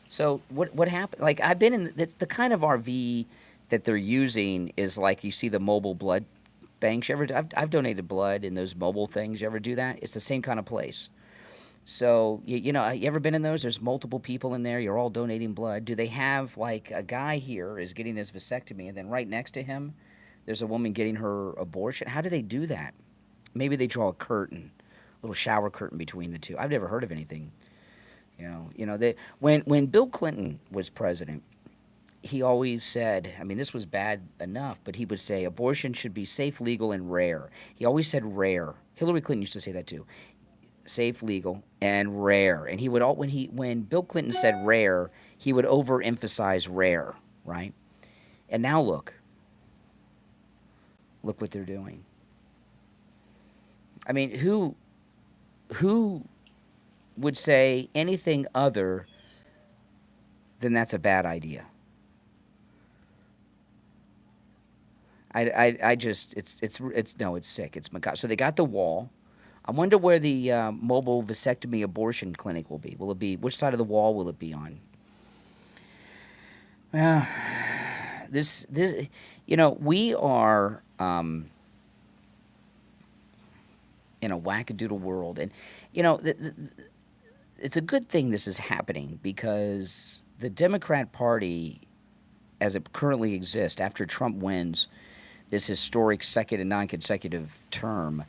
So what happened? Like, I've been in the kind of RV that they're using is like, you see the mobile blood banks. I've donated blood in those mobile things. You ever do that? It's the same kind of place. So, you ever been in those? There's multiple people in there. You're all donating blood. Do they have, like, a guy here is getting his vasectomy, and then right next to him, there's a woman getting her abortion? How do they do that? Maybe they draw a curtain, a little shower curtain between the two. I've never heard of anything. When Bill Clinton was president, he always said, I mean, this was bad enough, but he would say abortion should be safe, legal, and rare. He always said rare. Hillary Clinton used to say that too. Safe, legal, and rare. And he would when Bill Clinton said rare, he would overemphasize rare, right? And now look what they're doing. I mean, who would say anything other then that's a bad idea. I just, it's sick. It's my God. So they got the wall. I wonder where the mobile vasectomy abortion clinic will be. Will it be, which side of the wall will it be on? This, we are in a wackadoodle world. And, it's a good thing this is happening because the Democrat Party, as it currently exists, after Trump wins this historic second and non-consecutive term,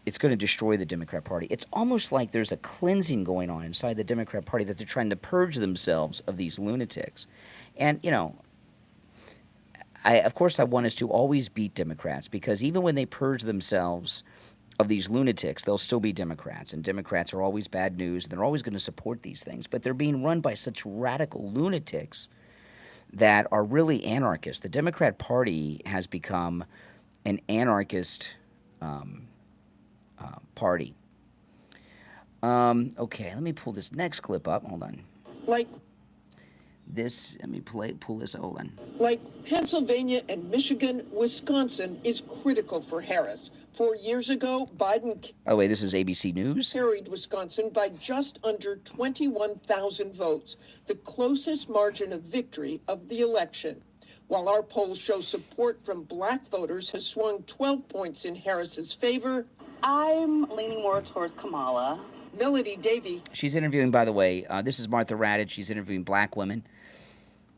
it's going to destroy the Democrat Party. It's almost like there's a cleansing going on inside the Democrat Party, that they're trying to purge themselves of these lunatics. And, of course I want us to always beat Democrats, because even when they purge themselves of these lunatics, they'll still be Democrats. And Democrats are always bad news, and they're always going to support these things. But they're being run by such radical lunatics that are really anarchists. The Democrat Party has become an anarchist party. Okay, let me pull this next clip up. Hold on. Let me pull this. Hold on. Like Pennsylvania and Michigan, Wisconsin is critical for Harris. 4 years ago, Biden By the way, this is ABC News. carried Wisconsin by just under 21,000 votes, the closest margin of victory of the election. While our polls show support from black voters has swung 12 points in Harris's favor, I'm leaning more towards Kamala. Melody Davy. She's interviewing, by the way, this is Martha Raddatz. She's interviewing black women.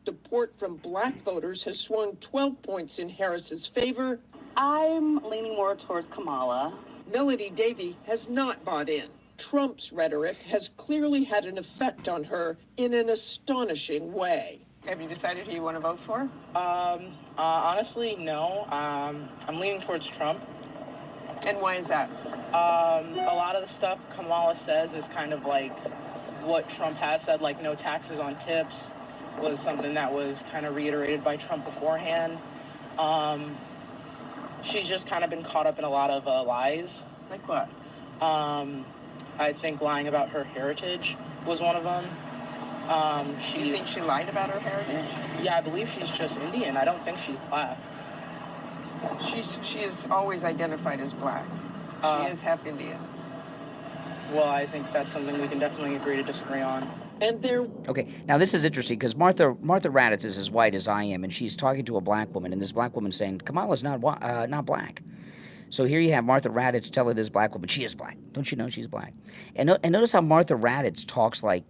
Support from black voters has swung 12 points in Harris's favor. I'm leaning more towards Kamala. Melody Davy has not bought in. Trump's rhetoric has clearly had an effect on her in an astonishing way. Have you decided who you want to vote for? Honestly, no. I'm leaning towards Trump. And why is that? A lot of the stuff Kamala says is kind of like what Trump has said, like no taxes on tips was something that was kind of reiterated by Trump beforehand. She's just kind of been caught up in a lot of lies. Like what? I think lying about her heritage was one of them. You think she lied about her heritage? Yeah, I believe she's just Indian. I don't think she's black. She is always identified as black. She is half Indian. Well, I think that's something we can definitely agree to disagree on. And there. Okay, now this is interesting because Martha Raddatz is as white as I am, and she's talking to a black woman, and this black woman saying Kamala's not black. So here you have Martha Raddatz telling this black woman she is black. Don't you know she's black? And notice how Martha Raddatz talks like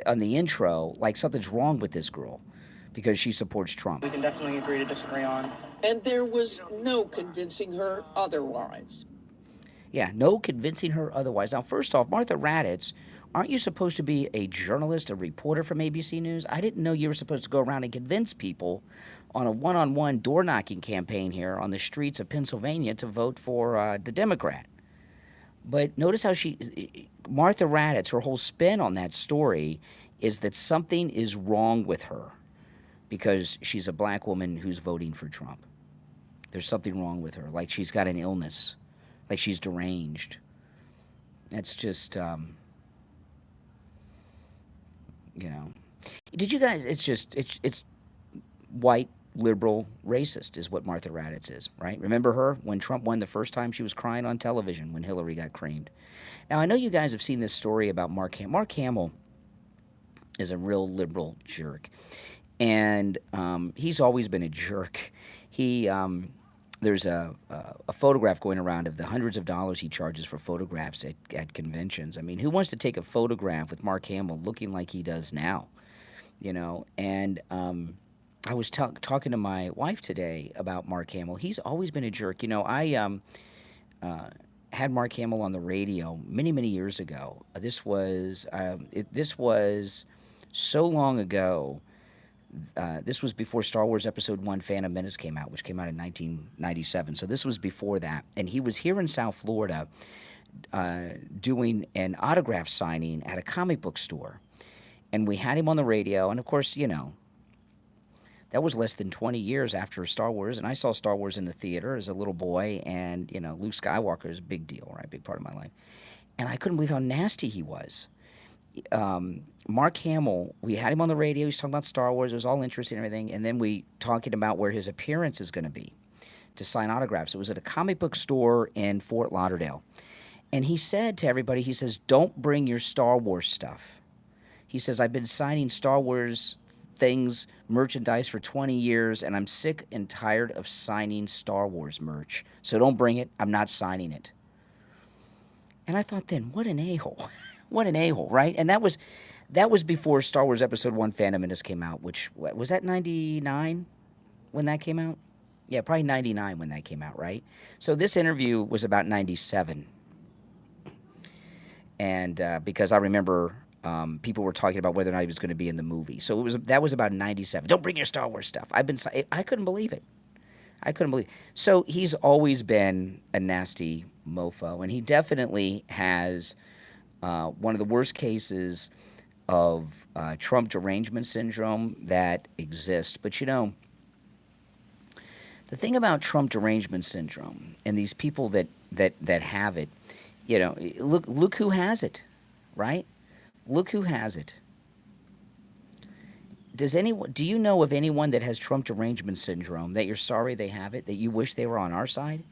on the intro like something's wrong with this girl because she supports Trump. We can definitely agree to disagree on. And there was no convincing her otherwise. Yeah, no convincing her otherwise. Now, first off, Martha Raddatz, aren't you supposed to be a journalist, a reporter from ABC News? I didn't know you were supposed to go around and convince people on a one-on-one door-knocking campaign here on the streets of Pennsylvania to vote for the Democrat. But notice how Martha Raddatz, her whole spin on that story is that something is wrong with her because she's a black woman who's voting for Trump. There's something wrong with her, like she's got an illness, like she's deranged. That's just, Did you guys, it's white, liberal, racist is what Martha Raddatz is, right? Remember her? When Trump won the first time, she was crying on television when Hillary got creamed. Now, I know you guys have seen this story about Mark Hamill. Mark Hamill is a real liberal jerk. And he's always been a jerk. There's a photograph going around of the hundreds of dollars he charges for photographs at conventions. I mean, who wants to take a photograph with Mark Hamill looking like he does now? And I was talking to my wife today about Mark Hamill. He's always been a jerk. I had Mark Hamill on the radio many, many years ago. This was so long ago. This was before Star Wars Episode 1 Phantom Menace came out, which came out in 1997. So this was before that. And he was here in South Florida doing an autograph signing at a comic book store. And we had him on the radio. And, of course, that was less than 20 years after Star Wars. And I saw Star Wars in the theater as a little boy. And, Luke Skywalker is a big deal, right? Big part of my life. And I couldn't believe how nasty he was. Mark Hamill, we had him on the radio. He was talking about Star Wars. It was all interesting and everything. And then we talking about where his appearance is going to be to sign autographs. It was at a comic book store in Fort Lauderdale. And he said to everybody, he says, don't bring your Star Wars stuff. He says, I've been signing Star Wars things, merchandise for 20 years, and I'm sick and tired of signing Star Wars merch. So don't bring it. I'm not signing it. And I thought then, what an a-hole. What an a-hole, right? And that was before Star Wars Episode 1 Phantom Menace came out, which, was that 99 when that came out? Yeah, probably 99 when that came out, right? So this interview was about 97. And because I remember people were talking about whether or not he was going to be in the movie. So that was about 97. Don't bring your Star Wars stuff. I couldn't believe it. I couldn't believe it. So he's always been a nasty mofo, and he definitely has one of the worst cases of Trump derangement syndrome that exists. But you know, the thing about Trump derangement syndrome and these people that have it, you know, look who has it, right? Look who has it. Do you know of anyone that has Trump derangement syndrome that you're sorry they have it, that you wish they were on our side?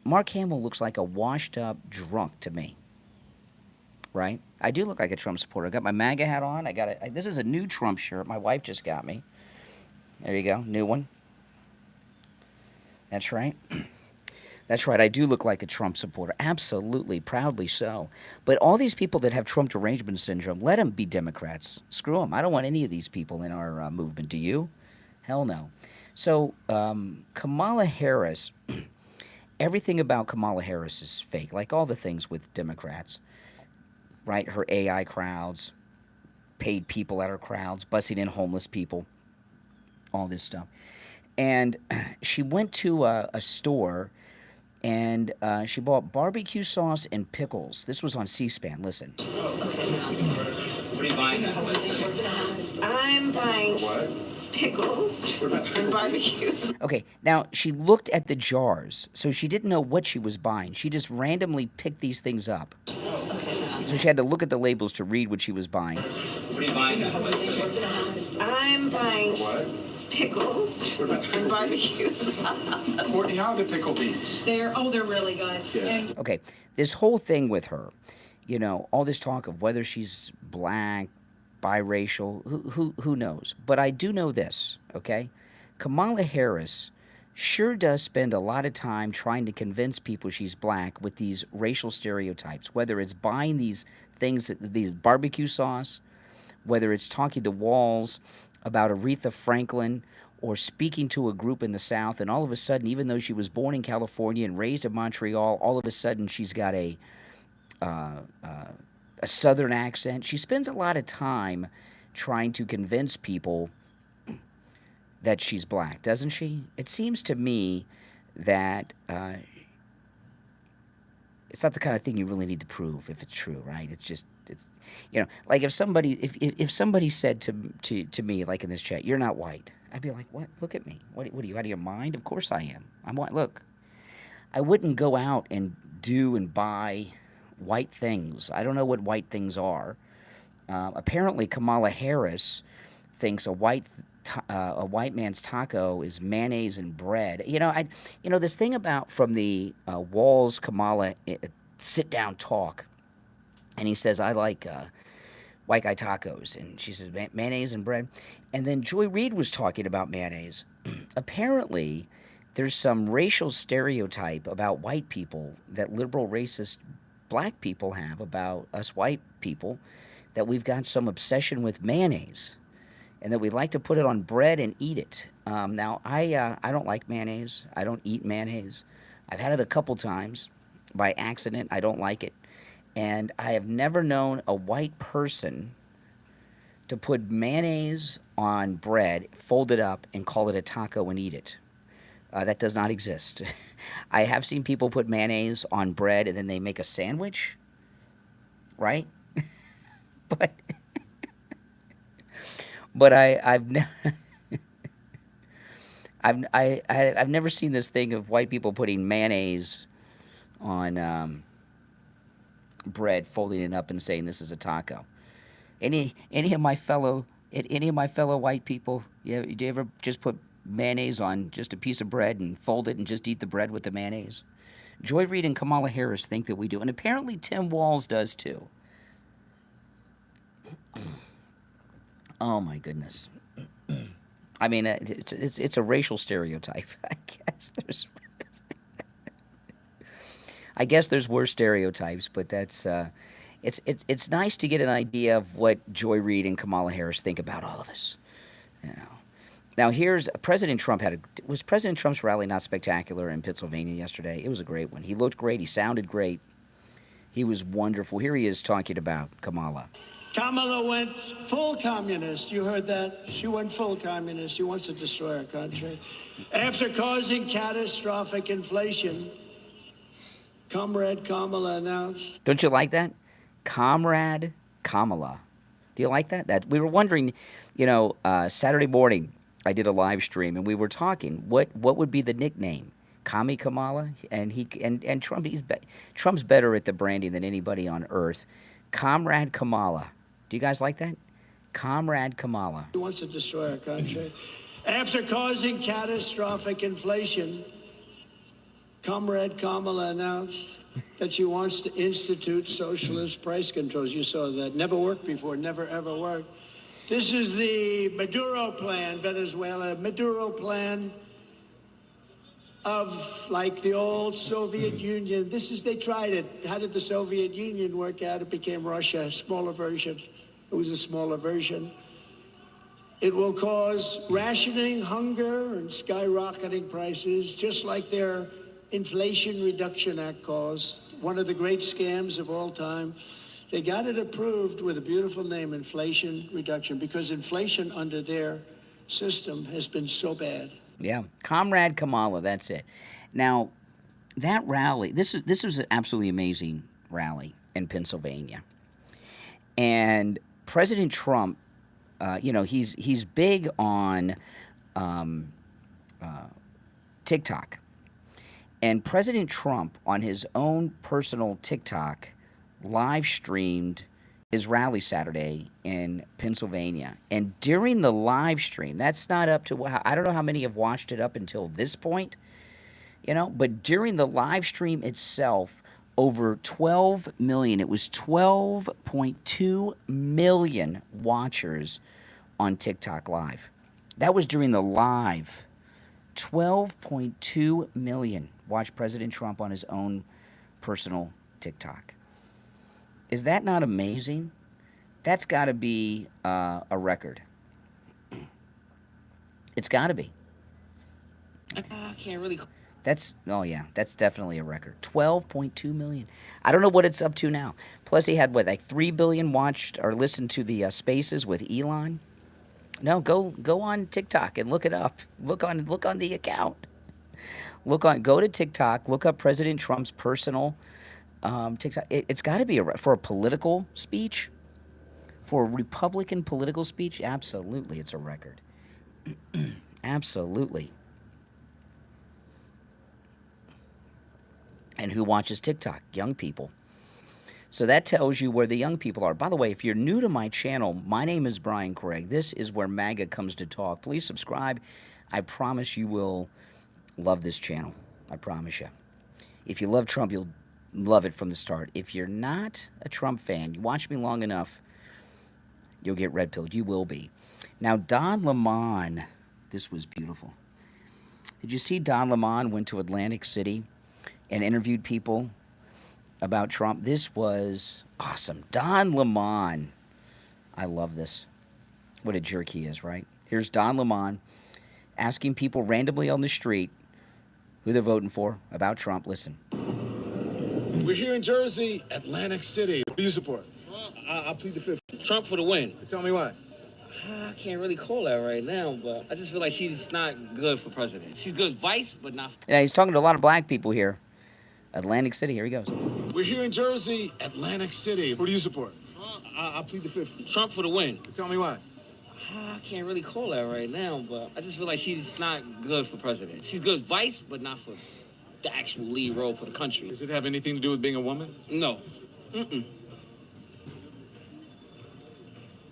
Mark Hamill looks like a washed up drunk to me. Right? I do look like a Trump supporter. I got my MAGA hat on. This is a new Trump shirt my wife just got me. There you go, new one. That's right. That's right. I do look like a Trump supporter. Absolutely, proudly so. But all these people that have Trump derangement syndrome, let them be Democrats. Screw them. I don't want any of these people in our movement. Do you? Hell no. So Kamala Harris, everything about Kamala Harris is fake, like all the things with Democrats. Right? Her AI crowds, paid people at her crowds, bussing in homeless people, all this stuff. And she went to a store and she bought barbecue sauce and pickles. This was on C-SPAN. Listen. What are you buying now? I'm buying pickles and barbecues. Okay, now she looked at the jars, so she didn't know what she was buying. She just randomly picked these things up. So she had to look at the labels to read what she was buying. What are you buying now? I'm buying pickles and barbecues. Courtney, how are the pickle beans? They're really good. Yeah. Okay, this whole thing with her, you know, all this talk of whether she's black, biracial, who knows? But I do know this, okay? Kamala Harris sure does spend a lot of time trying to convince people she's black with these racial stereotypes, whether it's buying these things, these barbecue sauce, whether it's talking to walls about Aretha Franklin or speaking to a group in the South, and all of a sudden, even though she was born in California and raised in Montreal, all of a sudden she's got a Southern accent. She spends a lot of time trying to convince people that she's black, doesn't she? It seems to me that it's not the kind of thing you really need to prove if it's true, right? It's you know, like if somebody said to me, like in this chat, you're not white, I'd be like, what? Look at me. What are you, out of your mind? Of course I am. I'm white. Look, I wouldn't go out and do and buy white things. I don't know what white things are. Apparently Kamala Harris thinks a white man's taco is mayonnaise and bread. You know, this thing about from the Walls Kamala sit down talk, and he says, I like white guy tacos, and she says mayonnaise and bread. And then Joy Reid was talking about mayonnaise. Apparently, there's some racial stereotype about white people that liberal racist black people have about us white people, that we've got some obsession with mayonnaise, and that we like to put it on bread and eat it. Now, I don't like mayonnaise. I don't eat mayonnaise. I've had it a couple times by accident. I don't like it. And I have never known a white person to put mayonnaise on bread, fold it up, and call it a taco and eat it. That does not exist. I have seen people put mayonnaise on bread and then they make a sandwich, right? But I've never seen this thing of white people putting mayonnaise on bread, folding it up and saying this is a taco. Any of my fellow white people, do you ever just put mayonnaise on just a piece of bread and fold it and just eat the bread with the mayonnaise? Joy Reid and Kamala Harris think that we do, and apparently Tim Walz does too. Oh my goodness. I mean, it's a racial stereotype. I guess there's worse stereotypes, but that's it's nice to get an idea of what Joy Reid and Kamala Harris think about all of us. You know. Now here's President Trump was President Trump's rally not spectacular in Pennsylvania yesterday? It was a great one. He looked great. He sounded great. He was wonderful. Here he is talking about Kamala. Kamala went full communist. You heard that? She went full communist. She wants to destroy our country. After causing catastrophic inflation, Comrade Kamala announced. Don't you like that? Comrade Kamala. Do you like that? That we were wondering, Saturday morning I did a live stream and we were talking what would be the nickname? Commie Kamala? And Trump, Trump's better at the branding than anybody on earth. Comrade Kamala. Do you guys like that? Comrade Kamala. She wants to destroy our country. After causing catastrophic inflation, Comrade Kamala announced that she wants to institute socialist price controls. You saw that. Never worked before. Never, ever worked. This is the Maduro plan, Venezuela. Maduro plan of like the old Soviet Union. They tried it. How did the Soviet Union work out? It became Russia, a smaller version. It was a smaller version. It will cause rationing, hunger, and skyrocketing prices, just like their Inflation Reduction Act caused, one of the great scams of all time. They got it approved with a beautiful name, Inflation Reduction, because inflation under their system has been so bad. Yeah, Comrade Kamala, that's it. Now, that rally, this was an absolutely amazing rally in Pennsylvania. And President Trump, he's big on TikTok. And President Trump, on his own personal TikTok, live streamed his rally Saturday in Pennsylvania. And during the live stream, that's not up to, I don't know how many have watched it up until this point, but during the live stream itself, over 12 million, it was 12.2 million watchers on TikTok Live. That was during the live. 12.2 million watched President Trump on his own personal TikTok. Is that not amazing? That's got to be a record. It's got to be. I can't really. That's definitely a record. 12.2 million. I don't know what it's up to now. Plus, he had 3 billion watched or listened to the Spaces with Elon. No, go on TikTok and look it up. Look on the account. Go to TikTok. Look up President Trump's personal TikTok. It's got to be for a political speech, for a Republican political speech. Absolutely, it's a record. Absolutely. And who watches TikTok? Young people. So that tells you where the young people are. By the way, if you're new to my channel, my name is Brian Craig. This is where MAGA comes to talk. Please subscribe. I promise you will love this channel. I promise you. If you love Trump, you'll love it from the start. If you're not a Trump fan, you watch me long enough, you'll get red-pilled. You will be. Now, Don Lemon, this was beautiful. Did you see Don Lemon went to Atlantic City and interviewed people about Trump? This was awesome. Don Lemon. I love this. What a jerk he is, right? Here's Don Lemon asking people randomly on the street who they're voting for about Trump. Listen. We're here in Jersey, Atlantic City. Who do you support? I'll plead the fifth. Trump for the win. Tell me why. I can't really call that right now, but I just feel like she's not good for president. She's good vice, but not. Yeah, he's talking to a lot of black people here. Atlantic City, here he goes. We're here in Jersey, Atlantic City. Who do you support? I'll plead the fifth. Trump for the win. Tell me why. I can't really call that right now, but I just feel like she's not good for president. She's good vice, but not for the actual lead role for the country. Does it have anything to do with being a woman? No.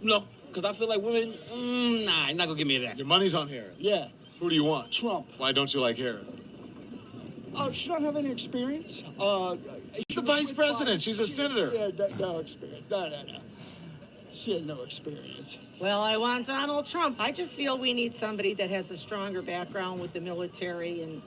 No, because I feel like women, nah, you're not going to give me that. Your money's on Harris. Yeah. Who do you want? Trump. Why don't you like Harris? Oh, she don't have any experience. She's the vice president. She's a senator. Yeah, no experience. No. She had no experience. Well, I want Donald Trump. I just feel we need somebody that has a stronger background with the military and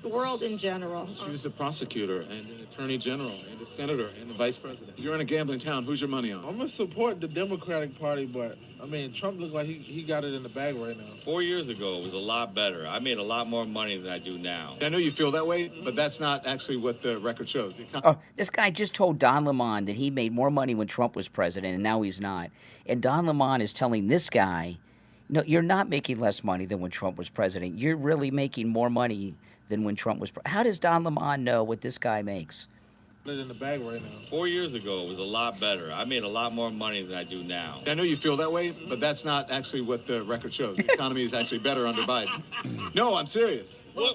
the world in general. She was a prosecutor and an attorney general and a senator and a vice president. You're in a gambling town. Who's your money on? I'm going to support the Democratic Party, but, I mean, Trump looked like he got it in the bag right now. 4 years ago, it was a lot better. I made a lot more money than I do now. I know you feel that way, but that's not actually what the record shows. Oh, this guy just told Don Lemon that he made more money when Trump was president, and now he's not. And Don Lemon is telling this guy, no, you're not making less money than when Trump was president. You're really making more money than when Trump was president. How does Don Lemon know what this guy makes? It in the bag right now. 4 years ago, it was a lot better. I made a lot more money than I do now. I know you feel that way, but that's not actually what the record shows. The economy is actually better under Biden. No, I'm serious.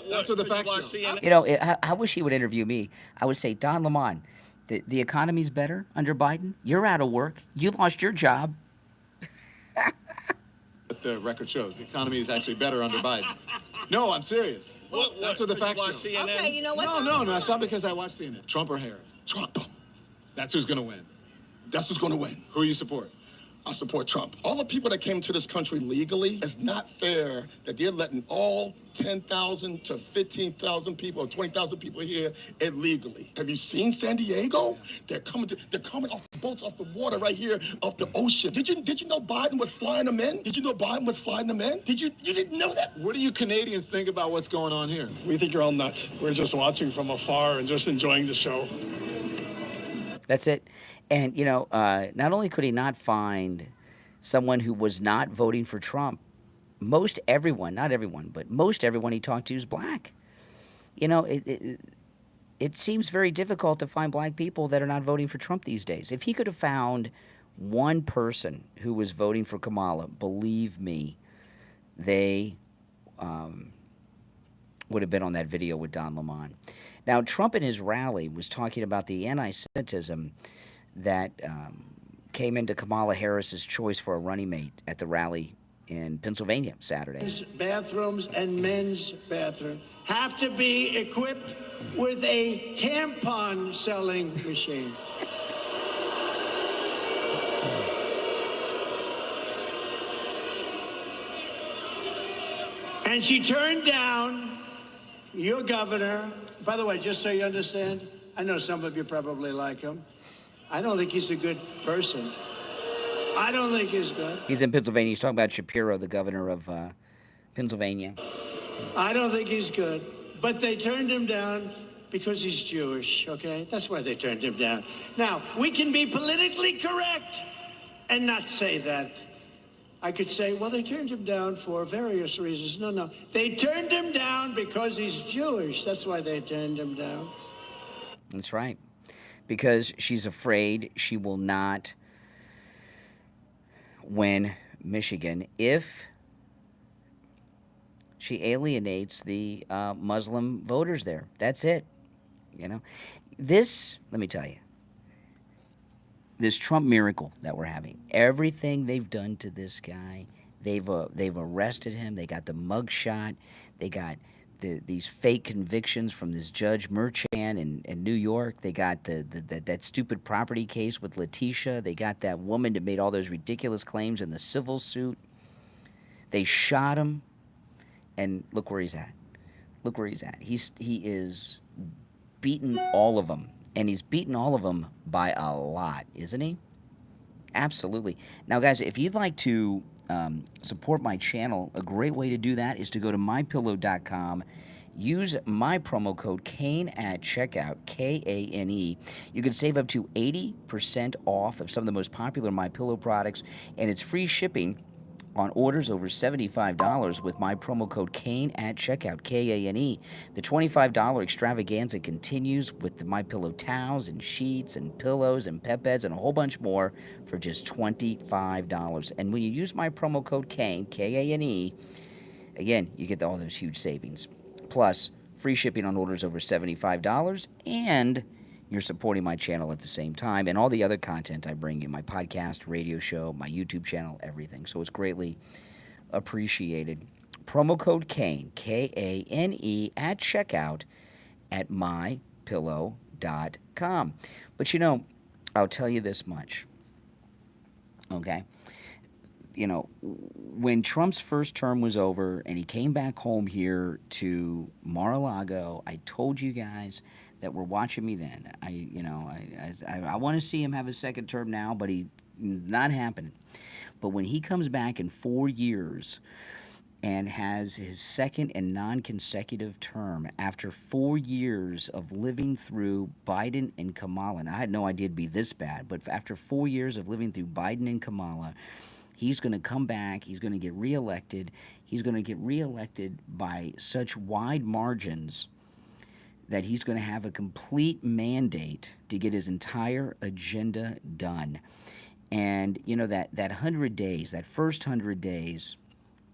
That's what the facts show. You know, I wish he would interview me. I would say, Don Lemon, the economy's better under Biden. You're out of work. You lost your job. The record shows. The economy is actually better under Biden. No, I'm serious. That's what the facts show. Okay, you know what? No, that's not because I watch CNN. Trump or Harris? Trump. That's who's going to win. That's who's going to win. Who you support? I support Trump. All the people that came to this country legally, it's not fair that they're letting all 10,000 to 15,000 people or 20,000 people here illegally. Have you seen San Diego? They're coming off the boats off the water right here off the ocean. Did you know Biden was flying them in? Did you know Biden was flying them in? You didn't know that? What do you Canadians think about what's going on here? We think you're all nuts. We're just watching from afar and just enjoying the show. That's it. And, you know, not only could he not find someone who was not voting for Trump, most everyone, not everyone, but most everyone he talked to is black. You know, it seems very difficult to find black people that are not voting for Trump these days. If he could have found one person who was voting for Kamala, believe me, they would have been on that video with Don Lemon. Now, Trump in his rally was talking about the anti-Semitism that came into Kamala Harris's choice for a running mate at the rally in Pennsylvania Saturday. Bathrooms and men's bathroom have to be equipped with a tampon selling machine. And she turned down your governor. By the way, just so you understand, I know some of you probably like him. I don't think he's a good person. I don't think he's good. He's in Pennsylvania. He's talking about Shapiro, the governor of Pennsylvania. I don't think he's good. But they turned him down because he's Jewish, okay? That's why they turned him down. Now, we can be politically correct and not say that. I could say, well, they turned him down for various reasons. No. They turned him down because he's Jewish. That's why they turned him down. That's right. Because she's afraid she will not win Michigan if she alienates the Muslim voters there. That's it. You know, this, let me tell you, this Trump miracle that we're having, everything they've done to this guy, they've arrested him, they got the mugshot, they got these fake convictions from this Judge Merchan in New York. They got that stupid property case with Letitia. They got that woman that made all those ridiculous claims in the civil suit. They shot him, and look where he's at. Look where he's at. He is beaten all of them, and he's beaten all of them by a lot, isn't he? Absolutely. Now, guys, if you'd like to support my channel, a great way to do that is to go to mypillow.com. Use my promo code KANE at checkout, K-A-N-E. You can save up to 80% off of some of the most popular MyPillow products, and it's free shipping on orders over $75 with my promo code KANE at checkout, K-A-N-E. The $25 extravaganza continues with the MyPillow towels and sheets and pillows and pet beds and a whole bunch more for just $25. And when you use my promo code KANE, K-A-N-E, again, you get all those huge savings. Plus, free shipping on orders over $75, and you're supporting my channel at the same time and all the other content I bring you, my podcast, radio show, my YouTube channel, everything. So it's greatly appreciated. Promo code Kane, Kane, at checkout at mypillow.com. But I'll tell you this much, okay? When Trump's first term was over and he came back home here to Mar-a-Lago, I told you guys that were watching me then. I want to see him have a second term now, but not happening. But when he comes back in 4 years and has his second and non-consecutive term after 4 years of living through Biden and Kamala, and I had no idea it'd be this bad, but after 4 years of living through Biden and Kamala, he's going to come back. He's going to get reelected. He's going to get reelected by such wide margins that he's going to have a complete mandate to get his entire agenda done. And, that 100 days, that first 100 days,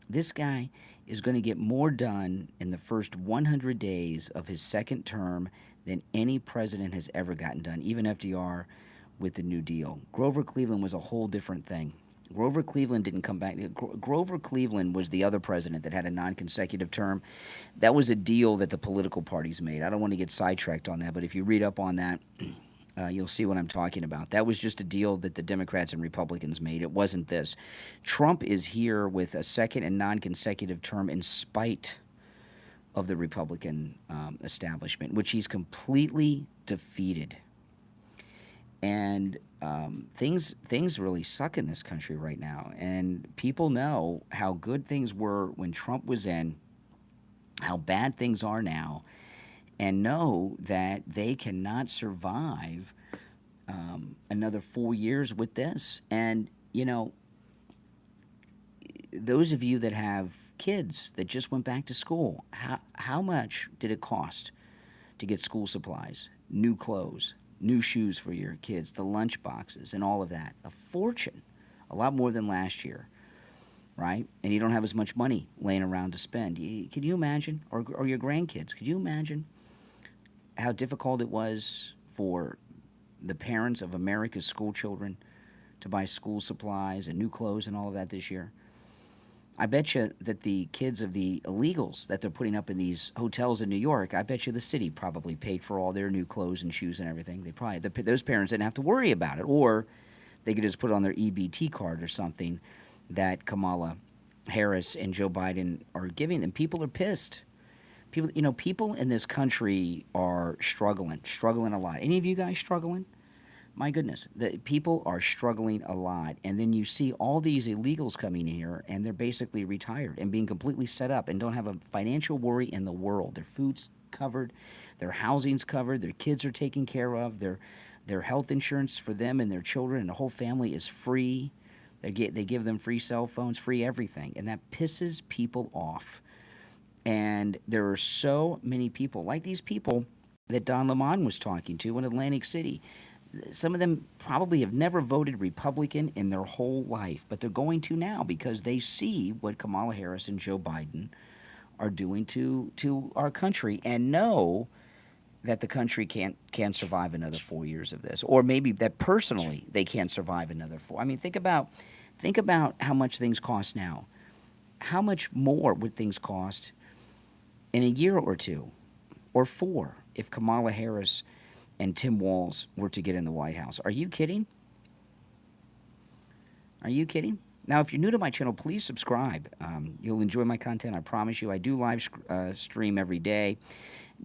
this guy is going to get more done in the first 100 days of his second term than any president has ever gotten done, even FDR with the New Deal. Grover Cleveland was a whole different thing. Grover Cleveland didn't come back. Grover Cleveland was the other president that had a non-consecutive term. That was a deal that the political parties made. I don't want to get sidetracked on that, but if you read up on that, you'll see what I'm talking about. That was just a deal that the Democrats and Republicans made. It wasn't this. Trump is here with a second and non-consecutive term in spite of the Republican establishment, which he's completely defeated. And things really suck in this country right now. And people know how good things were when Trump was in, how bad things are now, and know that they cannot survive another 4 years with this. And, those of you that have kids that just went back to school, how much did it cost to get school supplies, new clothes, new shoes for your kids, the lunch boxes, and all of that? A fortune, a lot more than last year, right? And you don't have as much money laying around to spend. Can you imagine? Or your grandkids, could you imagine how difficult it was for the parents of America's school children to buy school supplies and new clothes and all of that this year? I bet you that the kids of the illegals that they're putting up in these hotels in New York, I bet you the city probably paid for all their new clothes and shoes and everything. Those parents didn't have to worry about it, or they could just put it on their EBT card or something that Kamala Harris and Joe Biden are giving them. People are pissed. People in this country are struggling a lot. Any of you guys struggling? My goodness, the people are struggling a lot. And then you see all these illegals coming in here, and they're basically retired and being completely set up and don't have a financial worry in the world. Their food's covered, their housing's covered, their kids are taken care of, their health insurance for them and their children and the whole family is free. They give them free cell phones, free everything, and that pisses people off. And there are so many people, like these people that Don Lemon was talking to in Atlantic City. Some of them probably have never voted Republican in their whole life, but they're going to now because they see what Kamala Harris and Joe Biden are doing to our country, and know that the country can't survive another 4 years of this, or maybe that personally they can't survive another 4. I mean, think about how much things cost now. How much more would things cost in a year or 2 or 4 if Kamala Harris and Tim Walz were to get in the White House? Are you kidding? Are you kidding? Now, if you're new to my channel, please subscribe. You'll enjoy my content, I promise you. I do live stream every day.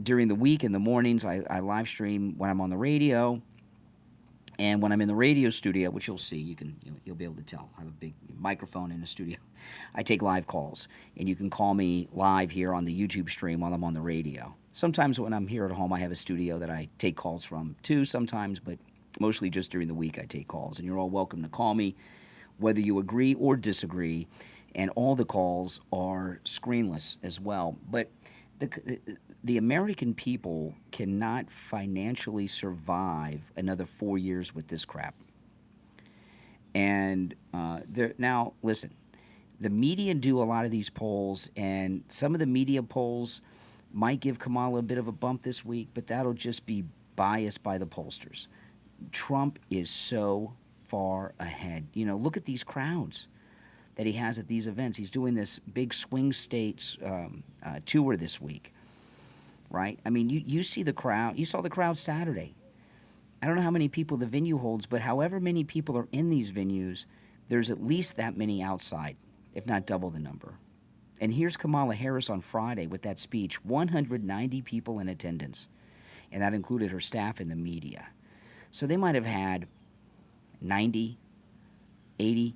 During the week, in the mornings, I live stream when I'm on the radio. And when I'm in the radio studio, which you'll see, you'll be able to tell. I have a big microphone in the studio. I take live calls, and you can call me live here on the YouTube stream while I'm on the radio. Sometimes when I'm here at home, I have a studio that I take calls from too sometimes, but mostly just during the week I take calls. And you're all welcome to call me, whether you agree or disagree, and all the calls are screenless as well. But the American people cannot financially survive another 4 years with this crap. And now, listen, the media do a lot of these polls, and some of the media polls might give Kamala a bit of a bump this week, but that'll just be biased by the pollsters. Trump is so far ahead. You know, look at these crowds that he has at these events. He's doing this big swing states tour this week, right? I mean, you see the crowd. You saw the crowd Saturday. I don't know how many people the venue holds, but however many people are in these venues, there's at least that many outside, if not double the number. And here's Kamala Harris on Friday with that speech, 190 people in attendance, and that included her staff and the media. So they might have had 90, 80,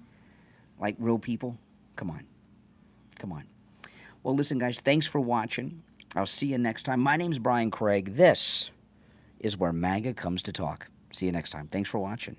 like real people. Come on. Come on. Well, listen, guys, thanks for watching. I'll see you next time. My name's Brian Craig. This is where MAGA comes to talk. See you next time. Thanks for watching.